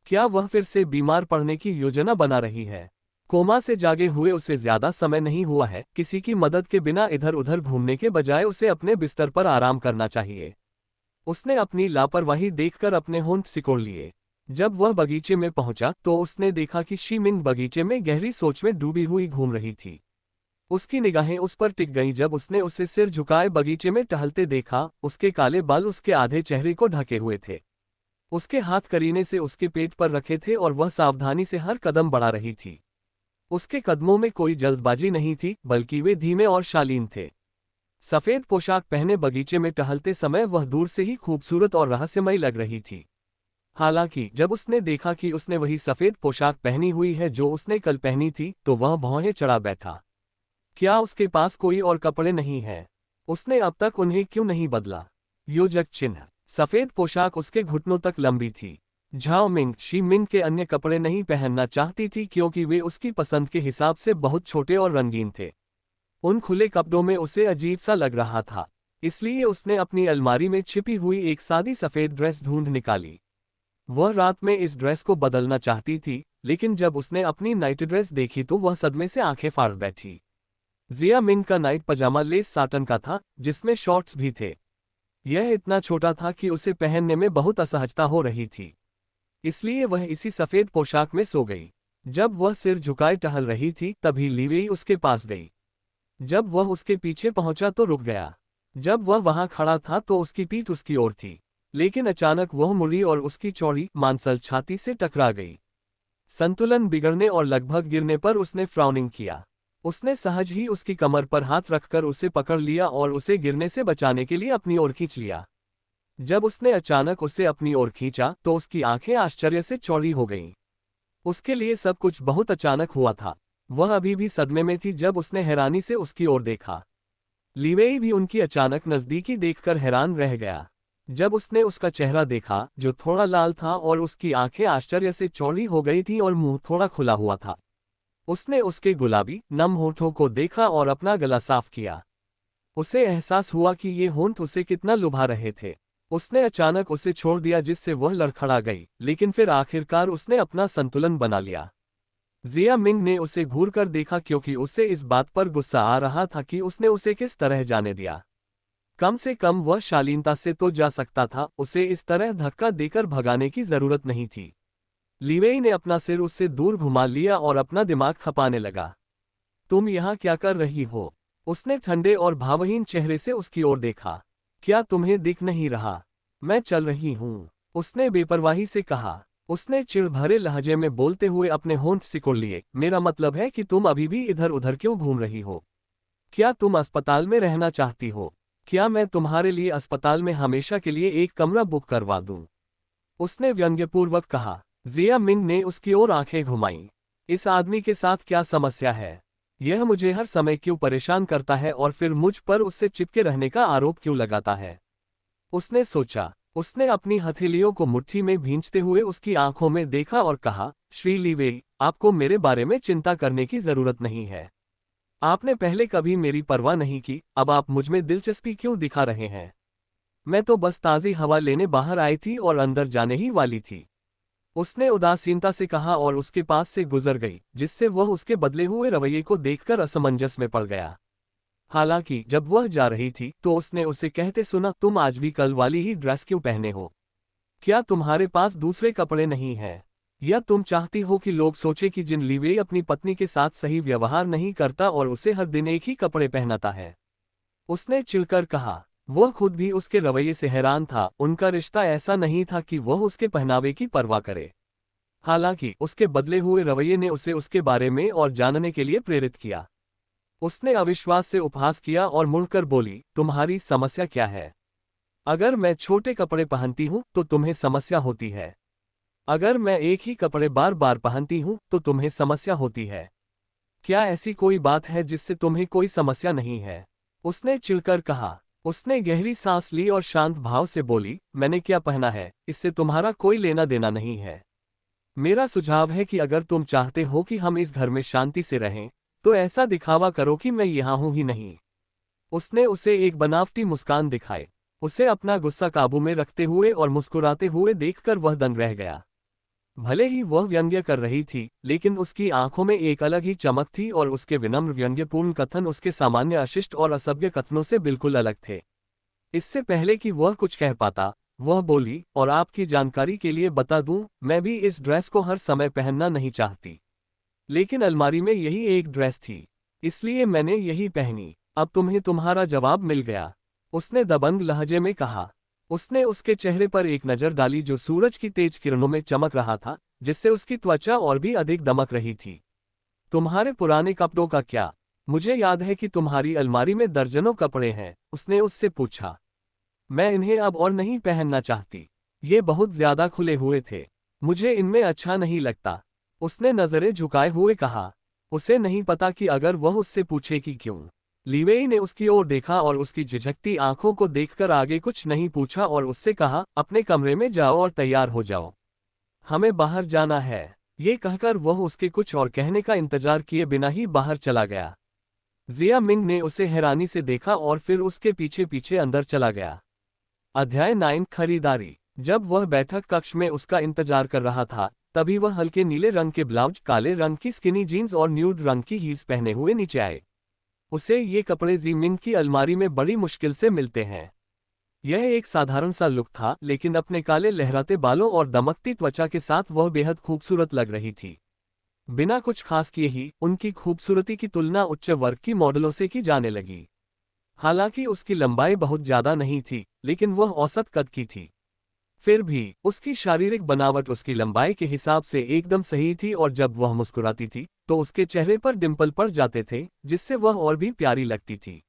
क्या वह फिर से बीमार पड़ने की योजना बना रही है? कोमा से जागे हुए उसे ज्यादा समय नहीं हुआ है, किसी की मदद के बिना इधर उधर घूमने के बजाय उसे अपने बिस्तर पर आराम करना चाहिए। उसने अपनी लापरवाही देखकर अपने होंठ सिकोड़ लिए। जब वह बगीचे में पहुंचा तो उसने देखा कि शीमिंग बगीचे में गहरी सोच में डूबी हुई घूम रही थी। उसकी निगाहें उस पर टिक गईं जब उसने उसे सिर झुकाए बगीचे में टहलते देखा। उसके काले बाल उसके आधे चेहरे को ढके हुए थे। उसके हाथ करीने से उसके पेट पर रखे थे और वह सावधानी से हर कदम बढ़ा रही थी। उसके कदमों में कोई जल्दबाजी नहीं थी, बल्कि वे धीमे और शालीन थे। सफेद पोशाक पहने बगीचे में टहलते समय वह दूर से ही खूबसूरत और रहस्यमयी लग रही थी। हालांकि जब उसने देखा कि उसने वही सफेद पोशाक पहनी हुई है जो उसने कल पहनी थी, तो वह भौहें चढ़ा बैठा। क्या उसके पास कोई और कपड़े नहीं हैं? उसने अब तक उन्हें क्यों नहीं बदला? योजक चिन्ह। सफेद पोशाक उसके घुटनों तक लंबी थी। झाओ मिंग शी मिंग के अन्य कपड़े नहीं पहनना चाहती थी क्योंकि वे उसकी पसंद के हिसाब से बहुत छोटे और रंगीन थे। उन खुले कपड़ों में उसे अजीब सा लग रहा था, इसलिए उसने अपनी अलमारी में छिपी हुई एक सादी सफेद ड्रेस ढूंढ निकाली। वह रात में इस ड्रेस को बदलना चाहती थी, लेकिन जब उसने अपनी नाइट ड्रेस देखी तो वह सदमे से आंखें फाड़ बैठी। जिया मिंग का नाइट पजामा लेस साटन का था, जिसमें शॉर्ट्स भी थे। यह इतना छोटा था कि उसे पहनने में बहुत असहजता हो रही थी, इसलिए वह इसी सफेद पोशाक में सो गई। जब वह सिर झुकाए टहल रही थी तभी लीवेई उसके पास गई। जब वह उसके पीछे पहुंचा तो रुक गया। जब वह वहां खड़ा था तो उसकी पीठ उसकी ओर थी, लेकिन अचानक वह मुड़ी और उसकी चौड़ी मांसल छाती से टकरा गई। संतुलन बिगड़ने और लगभग गिरने पर उसने फ्राउनिंग किया। उसने सहज ही उसकी कमर पर हाथ रखकर उसे पकड़ लिया और उसे गिरने से बचाने के लिए अपनी ओर खींच लिया। जब उसने अचानक उसे अपनी ओर खींचा तो उसकी आंखें आश्चर्य से चौड़ी हो गईं। उसके लिए सब कुछ बहुत अचानक हुआ था। वह अभी भी सदमे में थी जब उसने हैरानी से उसकी ओर देखा। लीवेई भी उनकी अचानक नज़दीकी देखकर हैरान रह गया। जब उसने उसका चेहरा देखा, जो थोड़ा लाल था और उसकी आंखें आश्चर्य से चौड़ी हो गई थीं और मुंह थोड़ा खुला हुआ था, उसने उसके गुलाबी नम होठों को देखा और अपना गला साफ किया। उसे एहसास हुआ कि ये होंठ उसे कितना लुभा रहे थे। उसने अचानक उसे छोड़ दिया जिससे वह लड़खड़ा गई, लेकिन फिर आखिरकार उसने अपना संतुलन बना लिया। जिया मिंग ने उसे घूरकर देखा क्योंकि उसे इस बात पर गुस्सा आ रहा था कि उसने उसे किस तरह जाने दिया। कम से कम वह शालीनता से तो जा सकता था, उसे इस तरह धक्का देकर भगाने की जरूरत नहीं थी। लीवेई ने अपना सिर उससे दूर घुमा लिया और अपना दिमाग खपाने लगा। तुम यहाँ क्या कर रही हो? उसने ठंडे और भावहीन चेहरे से उसकी ओर देखा। क्या तुम्हें दिख नहीं रहा? मैं चल रही हूँ, उसने बेपरवाही से कहा। उसने चिढ़ भरे लहजे में बोलते हुए अपने होंठ सिकोड़ लिए। मेरा मतलब है कि तुम अभी भी इधर उधर क्यों घूम रही हो? क्या तुम अस्पताल में रहना चाहती हो? क्या मैं तुम्हारे लिए अस्पताल में हमेशा के लिए एक कमरा बुक करवा दूं? उसने व्यंग्यपूर्वक कहा। जिया मिंग ने उसकी ओर आंखें घुमाईं। इस आदमी के साथ क्या समस्या है? यह मुझे हर समय क्यों परेशान करता है और फिर मुझ पर उससे चिपके रहने का आरोप क्यों लगाता है? उसने सोचा। उसने अपनी हथेलियों को मुट्ठी में भींचते हुए उसकी आंखों में देखा और कहा, श्री लीवेई, आपको मेरे बारे में चिंता करने की जरूरत नहीं है। आपने पहले कभी मेरी परवाह नहीं की, अब आप मुझमें दिलचस्पी क्यों दिखा रहे हैं? मैं तो बस ताज़ी हवा लेने बाहर आई थी और अंदर जाने ही वाली थी, उसने उदासीनता से कहा और उसके पास से गुजर गई, जिससे वह उसके बदले हुए रवैये को देखकर असमंजस में पड़ गया। हालांकि जब वह जा रही थी तो उसने उसे कहते सुना, तुम आज भी कल वाली ही ड्रेस क्यों पहने हो? क्या तुम्हारे पास दूसरे कपड़े नहीं हैं? या तुम चाहती हो कि लोग सोचे कि जिन लीवे अपनी पत्नी के साथ सही व्यवहार नहीं करता और उसे हर दिन एक ही कपड़े पहनाता है? उसने चिढ़कर कहा। वह खुद भी उसके रवैये से हैरान था। उनका रिश्ता ऐसा नहीं था कि वह उसके पहनावे की परवाह करे। हालांकि उसके बदले हुए रवैये ने उसे उसके बारे में और जानने के लिए प्रेरित किया। उसने अविश्वास से उपहास किया और मुड़कर बोली, तुम्हारी समस्या क्या है? अगर मैं छोटे कपड़े पहनती हूं तो तुम्हें समस्या होती है। अगर मैं एक ही कपड़े बार बार पहनती हूं तो तुम्हें समस्या होती है। क्या ऐसी कोई बात है जिससे तुम्हें कोई समस्या नहीं है? उसने चिढ़कर कहा। उसने गहरी सांस ली और शांत भाव से बोली, मैंने क्या पहना है, इससे तुम्हारा कोई लेना देना नहीं है। मेरा सुझाव है कि अगर तुम चाहते हो कि हम इस घर में शांति से रहें, तो ऐसा दिखावा करो कि मैं यहाँ हूं ही नहीं। उसने उसे एक बनावटी मुस्कान दिखाई। उसे अपना गुस्सा काबू में रखते हुए और मुस्कुराते हुए देखकर वह दंग रह गया। भले ही वह व्यंग्य कर रही थी, लेकिन उसकी आंखों में एक अलग ही चमक थी और उसके विनम्र व्यंग्यपूर्ण कथन उसके सामान्य अशिष्ट और असभ्य कथनों से बिल्कुल अलग थे। इससे पहले कि वह कुछ कह पाता, वह बोली, और आपकी जानकारी के लिए बता दूं, मैं भी इस ड्रेस को हर समय पहनना नहीं चाहती। लेकिन अलमारी में यही एक ड्रेस थी, इसलिए मैंने यही पहनी। अब तुम्हें तुम्हारा जवाब मिल गया, उसने दबंग लहजे में कहा। उसने उसके चेहरे पर एक नज़र डाली जो सूरज की तेज किरणों में चमक रहा था, जिससे उसकी त्वचा और भी अधिक दमक रही थी। तुम्हारे पुराने कपड़ों का क्या? मुझे याद है कि तुम्हारी अलमारी में दर्जनों कपड़े हैं, उसने उससे पूछा। मैं इन्हें अब और नहीं पहनना चाहती। ये बहुत ज्यादा खुले हुए थे। मुझे इनमें अच्छा नहीं लगता, उसने नजरें झुकाए हुए कहा। उसे नहीं पता कि अगर वह उससे पूछे कि क्यों। लीवेई ने उसकी ओर देखा और उसकी झिझकती आंखों को देखकर आगे कुछ नहीं पूछा और उससे कहा, अपने कमरे में जाओ और तैयार हो जाओ। हमें बाहर जाना है। ये कहकर वह उसके कुछ और कहने का इंतजार किए बिना ही बाहर चला गया। जिया मिंग ने उसे हैरानी से देखा और फिर उसके पीछे पीछे अंदर चला गया। अध्याय 9 खरीदारी। जब वह बैठक कक्ष में उसका इंतजार कर रहा था, तभी वह हल्के नीले रंग के ब्लाउज, काले रंग की स्किनी जीन्स और न्यूड रंग की हील्स पहने हुए नीचे आए। उसे ये कपड़े जी मिंग की अलमारी में बड़ी मुश्किल से मिलते हैं। यह एक साधारण सा लुक था, लेकिन अपने काले लहराते बालों और दमकती त्वचा के साथ वह बेहद खूबसूरत लग रही थी। बिना कुछ खास किए ही उनकी खूबसूरती की तुलना उच्च वर्ग की मॉडलों से की जाने लगी। हालांकि उसकी लंबाई बहुत ज्यादा नहीं थी, लेकिन वह औसत कद की थी। फिर भी उसकी शारीरिक बनावट उसकी लंबाई के हिसाब से एकदम सही थी और जब वह मुस्कुराती थी तो उसके चेहरे पर डिंपल पड़ जाते थे, जिससे वह और भी प्यारी लगती थी।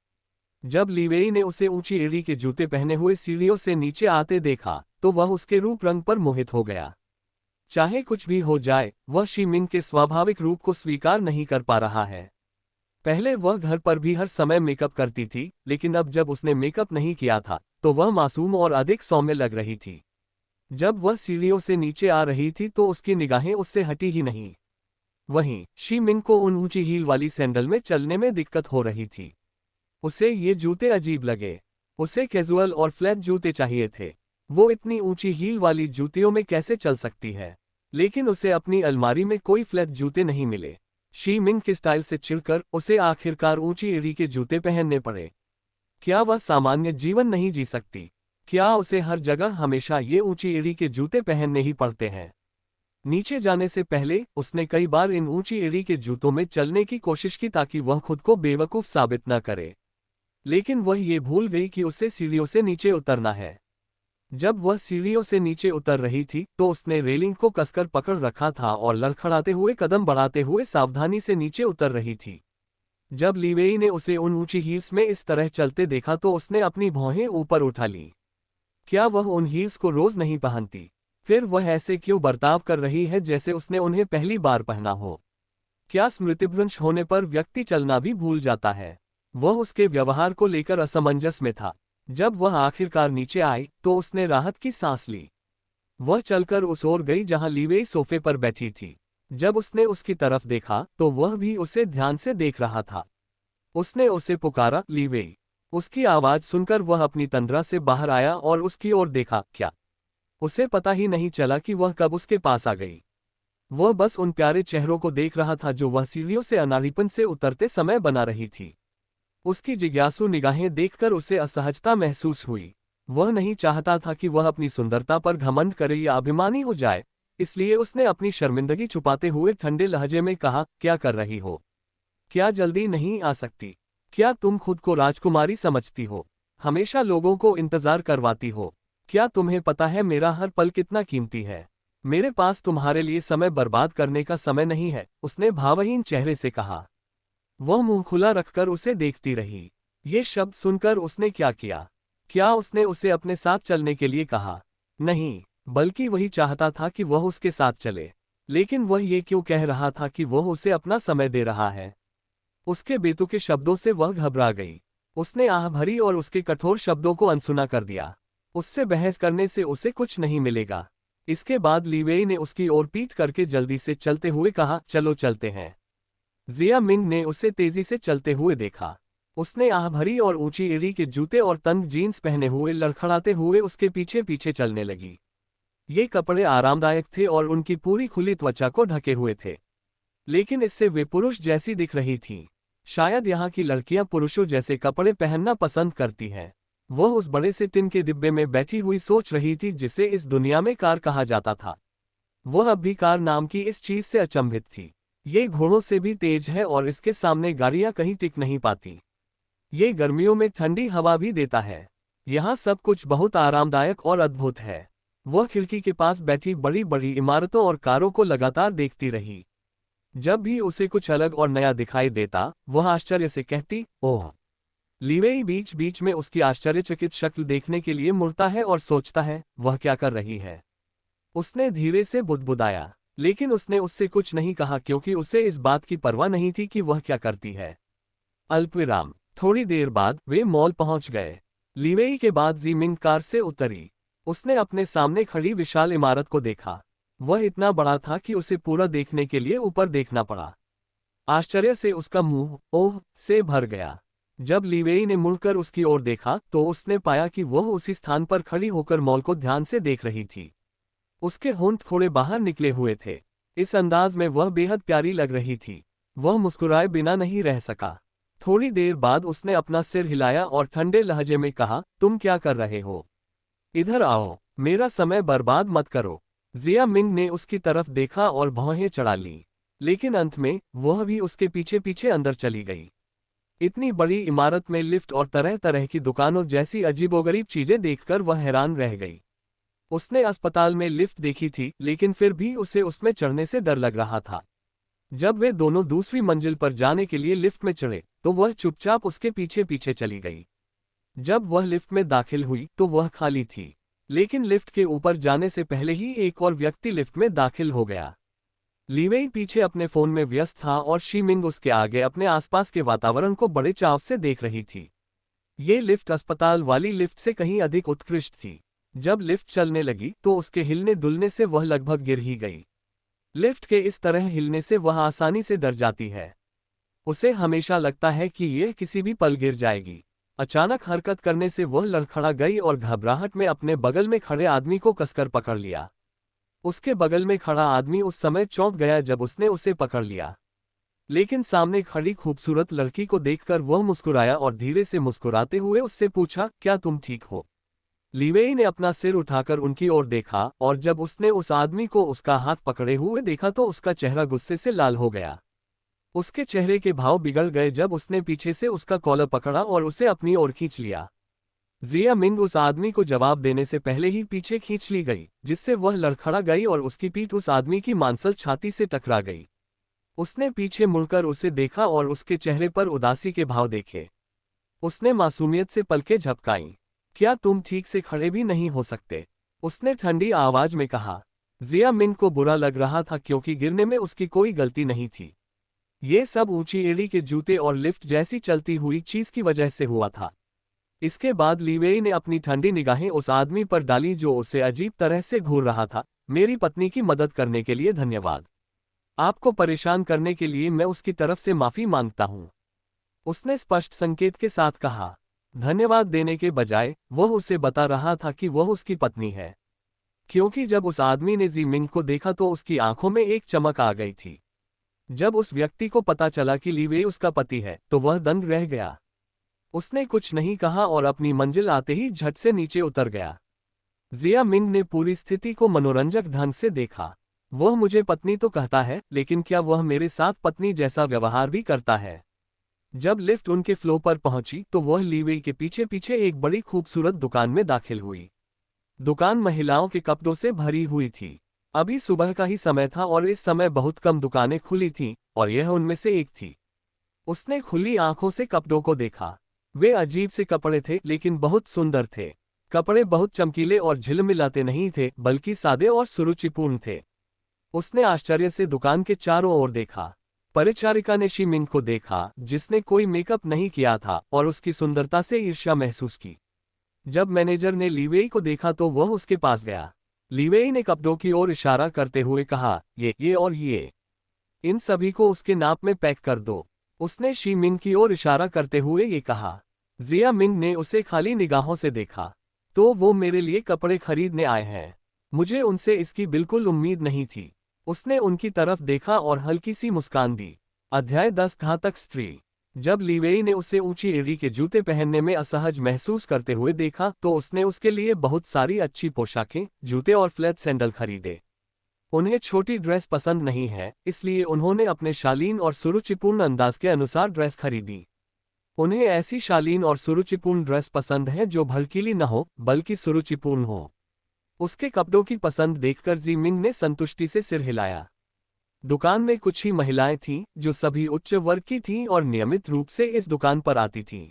जब लीवेई ने उसे ऊंची एड़ी के जूते पहने हुए सीढ़ियों से नीचे आते देखा तो वह उसके रूप रंग पर मोहित हो गया। चाहे कुछ भी हो जाए, वह शीमिंग के स्वाभाविक रूप को स्वीकार नहीं कर पा रहा है। पहले वह घर पर भी हर समय मेकअप करती थी, लेकिन अब जब उसने मेकअप नहीं किया था तो वह मासूम और अधिक सौम्य लग रही थी। जब वह सीढ़ियों से नीचे आ रही थी तो उसकी निगाहें उससे हटी ही नहीं। वहीं शी मिंग को उन ऊंची हील वाली सैंडल में चलने में दिक्कत हो रही थी। उसे ये जूते अजीब लगे। उसे कैजुअल और फ्लैट जूते चाहिए थे। वो इतनी ऊंची हील वाली जूतियों में कैसे चल सकती है? लेकिन उसे अपनी अलमारी में कोई फ्लैट जूते नहीं मिले। शी मिंग के स्टाइल से चिढ़कर उसे आखिरकार ऊंची एड़ी के जूते पहनने पड़े। क्या वह सामान्य जीवन नहीं जी सकती? क्या उसे हर जगह हमेशा ये ऊंची एड़ी के जूते पहनने ही पड़ते हैं? नीचे जाने से पहले उसने कई बार इन ऊंची एड़ी के जूतों में चलने की कोशिश की ताकि वह खुद को बेवकूफ साबित न करे। लेकिन वह ये भूल गई कि उसे सीढ़ियों से नीचे उतरना है। जब वह सीढ़ियों से नीचे उतर रही थी तो उसने रेलिंग को कसकर पकड़ रखा था और लड़खड़ाते हुए कदम बढ़ाते हुए सावधानी से नीचे उतर रही थी। जब लीवेई ने उसे उन ऊंची हील्स में इस तरह चलते देखा तो उसने अपनी भौहें ऊपर उठा ली। क्या वह उन हील्स को रोज नहीं पहनती? फिर वह ऐसे क्यों बर्ताव कर रही है जैसे उसने उन्हें पहली बार पहना हो? क्या स्मृतिभ्रंश होने पर व्यक्ति चलना भी भूल जाता है? वह उसके व्यवहार को लेकर असमंजस में था। जब वह आखिरकार नीचे आई तो उसने राहत की सांस ली। वह चलकर उस ओर गई जहां लीवेई सोफे पर बैठी थी। जब उसने उसकी तरफ देखा तो वह भी उसे ध्यान से देख रहा था। उसने उसे पुकारा, लीवेई। उसकी आवाज सुनकर वह अपनी तंद्रा से बाहर आया और उसकी ओर देखा। क्या? उसे पता ही नहीं चला कि वह कब उसके पास आ गई। वह बस उन प्यारे चेहरों को देख रहा था जो वह सीढ़ियों से अनाड़ीपन से उतरते समय बना रही थी। उसकी जिज्ञासु निगाहें देखकर उसे असहजता महसूस हुई। वह नहीं चाहता था कि वह अपनी सुंदरता पर घमंड करे या अभिमानी हो जाए, इसलिए उसने अपनी शर्मिंदगी छुपाते हुए ठंडे लहजे में कहा, क्या कर रही हो? क्या जल्दी नहीं आ सकती? क्या तुम खुद को राजकुमारी समझती हो? हमेशा लोगों को इंतजार करवाती हो। क्या तुम्हें पता है मेरा हर पल कितना कीमती है? मेरे पास तुम्हारे लिए समय बर्बाद करने का समय नहीं है, उसने भावहीन चेहरे से कहा। वह मुंह खुला रखकर उसे देखती रही। ये शब्द सुनकर उसने क्या किया? क्या उसने उसे अपने साथ चलने के लिए कहा? नहीं, बल्कि वही चाहता था कि वह उसके साथ चले। लेकिन वह ये क्यों कह रहा था कि वह उसे अपना समय दे रहा है? उसके बेतुके शब्दों से वह घबरा गई। उसने आह भरी और उसके कठोर शब्दों को अनसुना कर दिया। उससे बहस करने से उसे कुछ नहीं मिलेगा। इसके बाद लीवेई ने उसकी ओर पीट करके जल्दी से चलते हुए कहा, चलो चलते हैं। जिया मिंग ने उसे तेजी से चलते हुए देखा। उसने आह भरी और ऊंची एड़ी के जूते और तंग जीन्स पहने हुए लड़खड़ाते हुए उसके पीछे पीछे चलने लगी। ये कपड़े आरामदायक थे और उनकी पूरी खुली त्वचा को ढके हुए थे, लेकिन इससे वे पुरुष जैसी दिख रही थीं। शायद यहाँ की लड़कियां पुरुषों जैसे कपड़े पहनना पसंद करती हैं। वह उस बड़े से टिन के डिब्बे में बैठी हुई सोच रही थी जिसे इस दुनिया में कार कहा जाता था। वह अब भी कार नाम की इस चीज से अचंभित थी। ये घोड़ों से भी तेज है और इसके सामने गाड़ियां कहीं टिक नहीं पाती। ये गर्मियों में ठंडी हवा भी देता है। यहाँ सब कुछ बहुत आरामदायक और अद्भुत है। वह खिड़की के पास बैठी बड़ी बड़ी इमारतों और कारों को लगातार देखती रही। जब भी उसे कुछ अलग और नया दिखाई देता, वह आश्चर्य से कहती, ओह। लीवेई बीच बीच में उसकी आश्चर्यचकित शक्ल देखने के लिए मुड़ता है और सोचता है, वह क्या कर रही है। उसने धीरे से बुदबुदाया, लेकिन उसने उससे कुछ नहीं कहा क्योंकि उसे इस बात की परवाह नहीं थी कि वह क्या करती है। अल्पविराम। थोड़ी देर बाद वे मॉल पहुंच गए। लीवेई के बाद जीमिंग कार से उतरी। उसने अपने सामने खड़ी विशाल इमारत को देखा। वह इतना बड़ा था कि उसे पूरा देखने के लिए ऊपर देखना पड़ा। आश्चर्य से उसका मुंह ओह से भर गया। जब लीवेई ने मुड़कर उसकी ओर देखा तो उसने पाया कि वह उसी स्थान पर खड़ी होकर मॉल को ध्यान से देख रही थी। उसके होंठ थोड़े बाहर निकले हुए थे। इस अंदाज में वह बेहद प्यारी लग रही थी। वह मुस्कुराए बिना नहीं रह सका। थोड़ी देर बाद उसने अपना सिर हिलाया और ठंडे लहजे में कहा, तुम क्या कर रहे हो? इधर आओ, मेरा समय बर्बाद मत करो। जिया मिंग ने उसकी तरफ देखा और भौहें चढ़ा ली, लेकिन अंत में वह भी उसके पीछे पीछे अंदर चली गई। इतनी बड़ी इमारत में लिफ्ट और तरह तरह की दुकानों जैसी अजीबोगरीब चीजें देखकर वह हैरान रह गई। उसने अस्पताल में लिफ्ट देखी थी, लेकिन फिर भी उसे उसमें चढ़ने से डर लग रहा था। जब वे दोनों दूसरी मंजिल पर जाने के लिए लिफ्ट में चढ़े तो वह चुपचाप उसके पीछे पीछे चली गई। जब वह लिफ्ट में दाखिल हुई तो वह खाली थी, लेकिन लिफ्ट के ऊपर जाने से पहले ही एक और व्यक्ति लिफ्ट में दाखिल हो गया। लीवेई पीछे अपने फोन में व्यस्त था और शीमिंग उसके आगे अपने आसपास के वातावरण को बड़े चाव से देख रही थी। ये लिफ्ट अस्पताल वाली लिफ्ट से कहीं अधिक उत्कृष्ट थी। जब लिफ्ट चलने लगी तो उसके हिलने डुलने से वह लगभग गिर ही गई। लिफ्ट के इस तरह हिलने से वह आसानी से डर जाती है। उसे हमेशा लगता है कि यह किसी भी पल गिर जाएगी। अचानक हरकत करने से वह लड़खड़ा गई और घबराहट में अपने बगल में खड़े आदमी को कसकर पकड़ लिया। उसके बगल में खड़ा आदमी उस समय चौंक गया जब उसने उसे पकड़ लिया, लेकिन सामने खड़ी खूबसूरत लड़की को देखकर वह मुस्कुराया और धीरे से मुस्कुराते हुए उससे पूछा, क्या तुम ठीक हो? लीवेई ने अपना सिर उठाकर उनकी ओर देखा और जब उसने उस आदमी को उसका हाथ पकड़े हुए देखा तो उसका चेहरा गुस्से से लाल हो गया। उसके चेहरे के भाव बिगड़ गए जब उसने पीछे से उसका कॉलर पकड़ा और उसे अपनी ओर खींच लिया। जिया मिंग उस आदमी को जवाब देने से पहले ही पीछे खींच ली गई, जिससे वह लड़खड़ा गई और उसकी पीठ उस आदमी की मांसल छाती से टकरा गई। उसने पीछे मुड़कर उसे देखा और उसके चेहरे पर उदासी के भाव देखे। उसने मासूमियत से पलकें झपकाईं। क्या तुम ठीक से खड़े भी नहीं हो सकते? उसने ठंडी आवाज में कहा। जिया मिंग को बुरा लग रहा था क्योंकि गिरने में उसकी कोई गलती नहीं थी। ये सब ऊंची एड़ी के जूते और लिफ्ट जैसी चलती हुई चीज की वजह से हुआ था। इसके बाद लीवेई ने अपनी ठंडी निगाहें उस आदमी पर डाली जो उसे अजीब तरह से घूर रहा था। मेरी पत्नी की मदद करने के लिए धन्यवाद। आपको परेशान करने के लिए मैं उसकी तरफ से माफी मांगता हूं, उसने स्पष्ट संकेत के साथ कहा। धन्यवाद देने के बजाय वह उसे बता रहा था कि वह उसकी पत्नी है, क्योंकि जब उस आदमी ने जी मिंग को देखा तो उसकी आंखों में एक चमक आ गई थी। जब उस व्यक्ति को पता चला कि लीवेई उसका पति है तो वह दंग रह गया। उसने कुछ नहीं कहा और अपनी मंजिल आते ही झट से नीचे उतर गया। जिया मिंग ने पूरी स्थिति को मनोरंजक ढंग से देखा। वह मुझे पत्नी तो कहता है, लेकिन क्या वह मेरे साथ पत्नी जैसा व्यवहार भी करता है? जब लिफ्ट उनके फ्लोर पर पहुंची तो वह लीवेई के पीछे पीछे एक बड़ी खूबसूरत दुकान में दाखिल हुई। दुकान महिलाओं के कपड़ों से भरी हुई थी। अभी सुबह का ही समय था और इस समय बहुत कम दुकानें खुली थीं, और यह उनमें से एक थी। उसने खुली आंखों से कपड़ों को देखा। वे अजीब से कपड़े थे, लेकिन बहुत सुंदर थे। कपड़े बहुत चमकीले और झिलमिलाते नहीं थे, बल्कि सादे और सुरुचिपूर्ण थे। उसने आश्चर्य से दुकान के चारों ओर देखा। परिचारिका ने शी मिंग को देखा, जिसने कोई मेकअप नहीं किया था, और उसकी सुंदरता से ईर्ष्या महसूस की। जब मैनेजर ने लीवेई को देखा तो वह उसके पास गया। लीवेई ने कपड़ों की ओर इशारा करते हुए कहा, ये और ये। इन सभी को उसके नाप में पैक कर दो। उसने शी मिंग की ओर इशारा करते हुए ये कहा। जिया मिंग ने उसे खाली निगाहों से देखा। तो वो मेरे लिए कपड़े खरीदने आए हैं। मुझे उनसे इसकी बिल्कुल उम्मीद नहीं थी। उसने उनकी तरफ देखा और हल्की सी मुस्कान दी। अध्याय 10 घातक स्त्री। जब लीवेई ने उसे ऊंची एड़ी के जूते पहनने में असहज महसूस करते हुए देखा तो उसने उसके लिए बहुत सारी अच्छी पोशाकें, जूते और फ्लैट सैंडल खरीदे। उन्हें छोटी ड्रेस पसंद नहीं है, इसलिए उन्होंने अपने शालीन और सुरुचिपूर्ण अंदाज के अनुसार ड्रेस खरीदी। उन्हें ऐसी शालीन और सुरुचिपूर्ण ड्रेस पसंद है जो भड़कीली न हो, बल्कि सुरुचिपूर्ण हो। उसके कपड़ों की पसंद देखकर जी मिंग ने संतुष्टि से सिर हिलाया। दुकान में कुछ ही महिलाएं थीं, जो सभी उच्च वर्ग की थीं और नियमित रूप से इस दुकान पर आती थीं।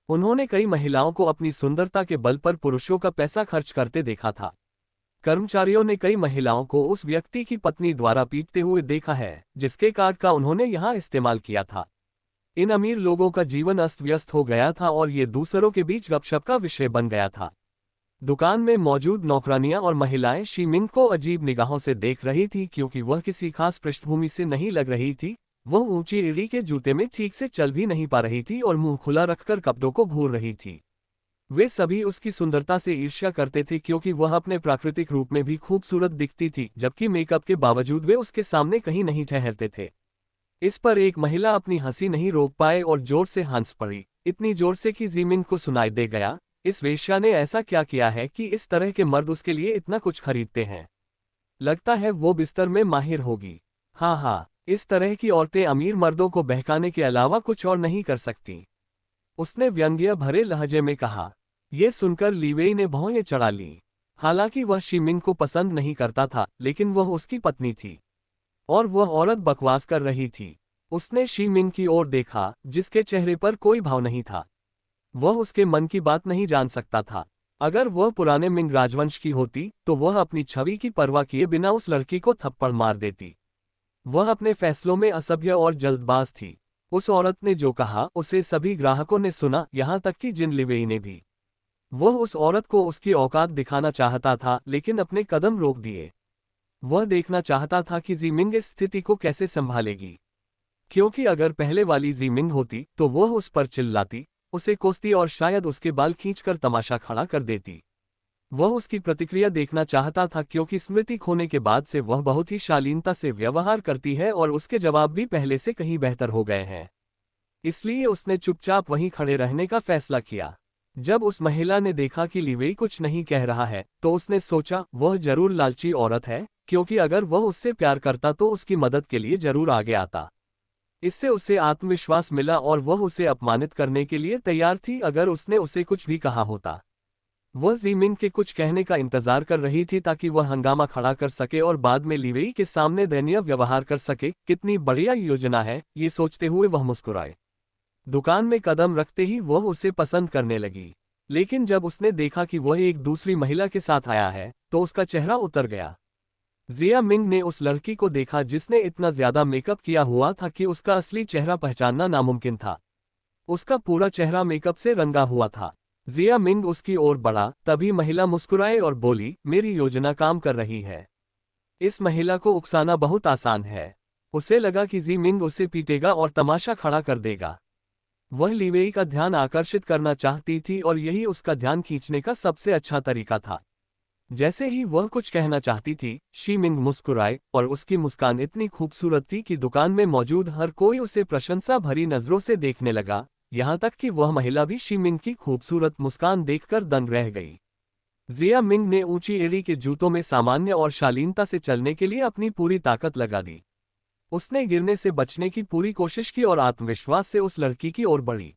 उन्होंने कई महिलाओं को अपनी सुंदरता के बल पर पुरुषों का पैसा खर्च करते देखा था। कर्मचारियों ने कई महिलाओं को उस व्यक्ति की पत्नी द्वारा पीटते हुए देखा है, जिसके कार्ड का उन्होंने यहां इस्तेमाल किया था। इन अमीर लोगों का जीवन अस्त व्यस्त हो गया था और ये दूसरों के बीच गपशप का विषय बन गया था। दुकान में मौजूद नौकरानियां और महिलाएं शी मिंग को अजीब निगाहों से देख रही थी, क्योंकि वह किसी खास पृष्ठभूमि से नहीं लग रही थी। वह ऊंची एड़ी के जूते में ठीक से चल भी नहीं पा रही थी और मुंह खुला रखकर कपड़ों को घूर रही थी। वे सभी उसकी सुंदरता से ईर्ष्या करते थे, क्योंकि वह अपने प्राकृतिक रूप में भी खूबसूरत दिखती थी, जबकि मेकअप के बावजूद वे उसके सामने कहीं नहीं ठहरते थे। इस पर एक महिला अपनी हंसी नहीं रोक पाए और जोर से हंस पड़ी, इतनी जोर से कि जी मिंग को सुनाई दे गया, इस वेश्या ने ऐसा क्या किया है कि इस तरह के मर्द उसके लिए इतना कुछ खरीदते हैं? लगता है वो बिस्तर में माहिर होगी। हाँ हाँ, इस तरह की औरतें अमीर मर्दों को बहकाने के अलावा कुछ और नहीं कर सकती। उसने व्यंग्य भरे लहजे में कहा। यह सुनकर लीवेई ने भौहें चढ़ा ली। हालांकि वह शी मिंग को पसंद नहीं करता था, लेकिन वह उसकी पत्नी थी और वह औरत बकवास कर रही थी। उसने शी मिंग की ओर देखा, जिसके चेहरे पर कोई भाव नहीं था। वह उसके मन की बात नहीं जान सकता था। अगर वह पुराने मिंग राजवंश की होती तो वह अपनी छवि की परवाह किए बिना उस लड़की को थप्पड़ मार देती। वह अपने फैसलों में असभ्य और जल्दबाज थी। उस औरत ने जो कहा उसे सभी ग्राहकों ने सुना, यहाँ तक कि जिन लिवेई ने भी। वह उस औरत को उसकी औकात दिखाना चाहता था, लेकिन अपने कदम रोक दिए। वह देखना चाहता था कि जीमिंग इस स्थिति को कैसे संभालेगी, क्योंकि अगर पहले वाली जीमिंग होती तो वह उस पर चिल्लाती, उसे कोसती और शायद उसके बाल खींचकर तमाशा खड़ा कर देती। वह उसकी प्रतिक्रिया देखना चाहता था, क्योंकि स्मृति खोने के बाद से वह बहुत ही शालीनता से व्यवहार करती है और उसके जवाब भी पहले से कहीं बेहतर हो गए हैं। इसलिए उसने चुपचाप वहीं खड़े रहने का फैसला किया। जब उस महिला ने देखा कि लिवेई कुछ नहीं कह रहा है तो उसने सोचा वह जरूर लालची औरत है, क्योंकि अगर वह उससे प्यार करता तो उसकी मदद के लिए जरूर आगे आता। इससे उसे आत्मविश्वास मिला और वह उसे अपमानित करने के लिए तैयार थी अगर उसने उसे कुछ भी कहा होता। वह जीमिंग के कुछ कहने का इंतजार कर रही थी ताकि वह हंगामा खड़ा कर सके और बाद में लिवेई के सामने दयनीय व्यवहार कर सके। कितनी बढ़िया योजना है, ये सोचते हुए वह मुस्कुराए। दुकान में कदम रखते ही वह उसे पसंद करने लगी, लेकिन जब उसने देखा कि वह एक दूसरी महिला के साथ आया है तो उसका चेहरा उतर गया। जिया मिंग ने उस लड़की को देखा जिसने इतना ज्यादा मेकअप किया हुआ था कि उसका असली चेहरा पहचानना नामुमकिन था। उसका पूरा चेहरा मेकअप से रंगा हुआ था। जिया मिंग उसकी ओर बढ़ा, तभी महिला मुस्कुराए और बोली, मेरी योजना काम कर रही है। इस महिला को उकसाना बहुत आसान है। उसे लगा कि जी मिंग उसे पीटेगा और तमाशा खड़ा कर देगा। वह लिवेई का ध्यान आकर्षित करना चाहती थी और यही उसका ध्यान खींचने का सबसे अच्छा तरीका था। जैसे ही वह कुछ कहना चाहती थी, शी मिंग मुस्कुराए और उसकी मुस्कान इतनी खूबसूरत थी कि दुकान में मौजूद हर कोई उसे प्रशंसा भरी नजरों से देखने लगा। यहाँ तक कि वह महिला भी शी मिंग की खूबसूरत मुस्कान देखकर दंग रह गई। जिया मिंग ने ऊंची एड़ी के जूतों में सामान्य और शालीनता से चलने के लिए अपनी पूरी ताकत लगा दी। उसने गिरने से बचने की पूरी कोशिश की और आत्मविश्वास से उस लड़की की ओर बढ़ी।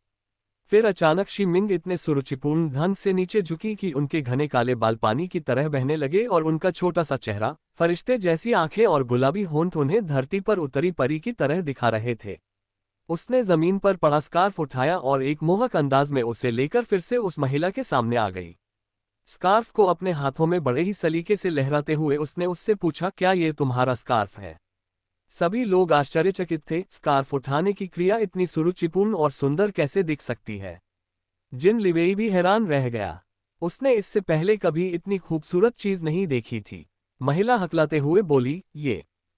फिर अचानक शी मिंग इतने सुरुचिपूर्ण ढंग से नीचे झुकी कि उनके घने काले बाल पानी की तरह बहने लगे और उनका छोटा सा चेहरा, फरिश्ते जैसी आंखें और गुलाबी होंठ उन्हें धरती पर उतरी परी की तरह दिखा रहे थे। उसने जमीन पर पड़ा स्कार्फ उठाया और एक मोहक अंदाज में उसे लेकर फिर से उस महिला के सामने आ गई। स्कार्फ को अपने हाथों में बड़े ही सलीके से लहराते हुए उसने उससे पूछा, क्या ये तुम्हारा स्कार्फ है? सभी लोग आश्चर्यचकित थे। स्कार्फ उठाने की क्रिया इतनी सुरुचिपूर्ण और सुंदर कैसे दिख सकती है? जिन लिवेई भी हैरान रह गया। उसने इससे पहले कभी इतनी खूबसूरत चीज नहीं देखी थी। महिला हकलाते हुए बोली,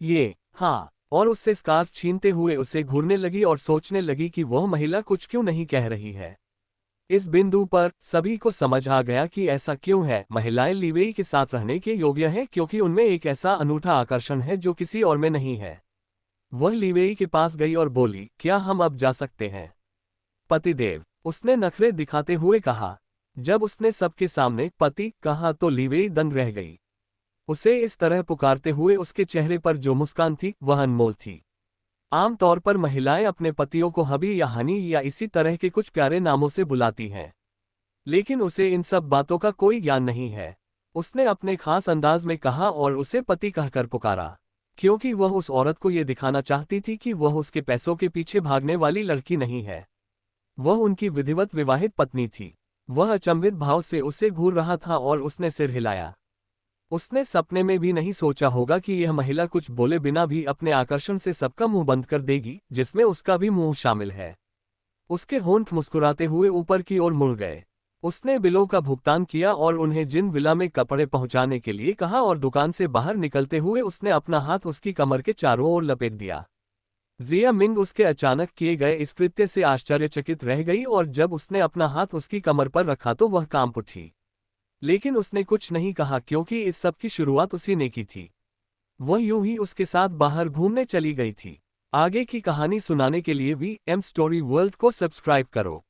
ये, हाँ, और उससे स्कार्फ छीनते हुए उसे घूरने लगी और सोचने लगी कि वह महिला कुछ क्यों नहीं कह रही है। इस बिंदु पर सभी को समझ आ गया कि ऐसा क्यों है। महिलाएं लिवेई के साथ रहने के योग्य हैं क्योंकि उनमें एक ऐसा अनूठा आकर्षण है जो किसी और में नहीं है। वह लिवेई के पास गई और बोली, क्या हम अब जा सकते हैं? पतिदेव, उसने नखरे दिखाते हुए कहा। जब उसने सबके सामने पति कहा तो लिवेई दंग रह गई। उसे इस तरह पुकारते हुए उसके चेहरे पर जो मुस्कान थी वह अनमोल थी। आमतौर पर महिलाएं अपने पतियों को हबी या हनी या इसी तरह के कुछ प्यारे नामों से बुलाती हैं, लेकिन उसे इन सब बातों का कोई ज्ञान नहीं है। उसने अपने खास अंदाज में कहा और उसे पति कहकर पुकारा, क्योंकि वह उस औरत को यह दिखाना चाहती थी कि वह उसके पैसों के पीछे भागने वाली लड़की नहीं है। वह उनकी विधिवत विवाहित पत्नी थी। वह अचंभित भाव से उसे घूर रहा था और उसने सिर हिलाया। उसने सपने में भी नहीं सोचा होगा कि यह महिला कुछ बोले बिना भी अपने आकर्षण से सबका मुंह बंद कर देगी, जिसमें उसका भी मुंह शामिल है। उसके होंठ मुस्कुराते हुए ऊपर की ओर मुड़ गए। उसने बिलों का भुगतान किया और उन्हें जिन विला में कपड़े पहुंचाने के लिए कहा और दुकान से बाहर निकलते हुए उसने अपना हाथ उसकी कमर के चारों ओर लपेट दिया। जिया मिंग उसके अचानक किए गए इस कृत्य से आश्चर्यचकित रह गई और जब उसने अपना हाथ उसकी कमर पर रखा तो वह कांप उठी। लेकिन उसने कुछ नहीं कहा क्योंकि इस सब की शुरुआत उसी ने की थी। वह यूं ही उसके साथ बाहर घूमने चली गई थी। आगे की कहानी सुनाने के लिए VM स्टोरी वर्ल्ड को सब्सक्राइब करो।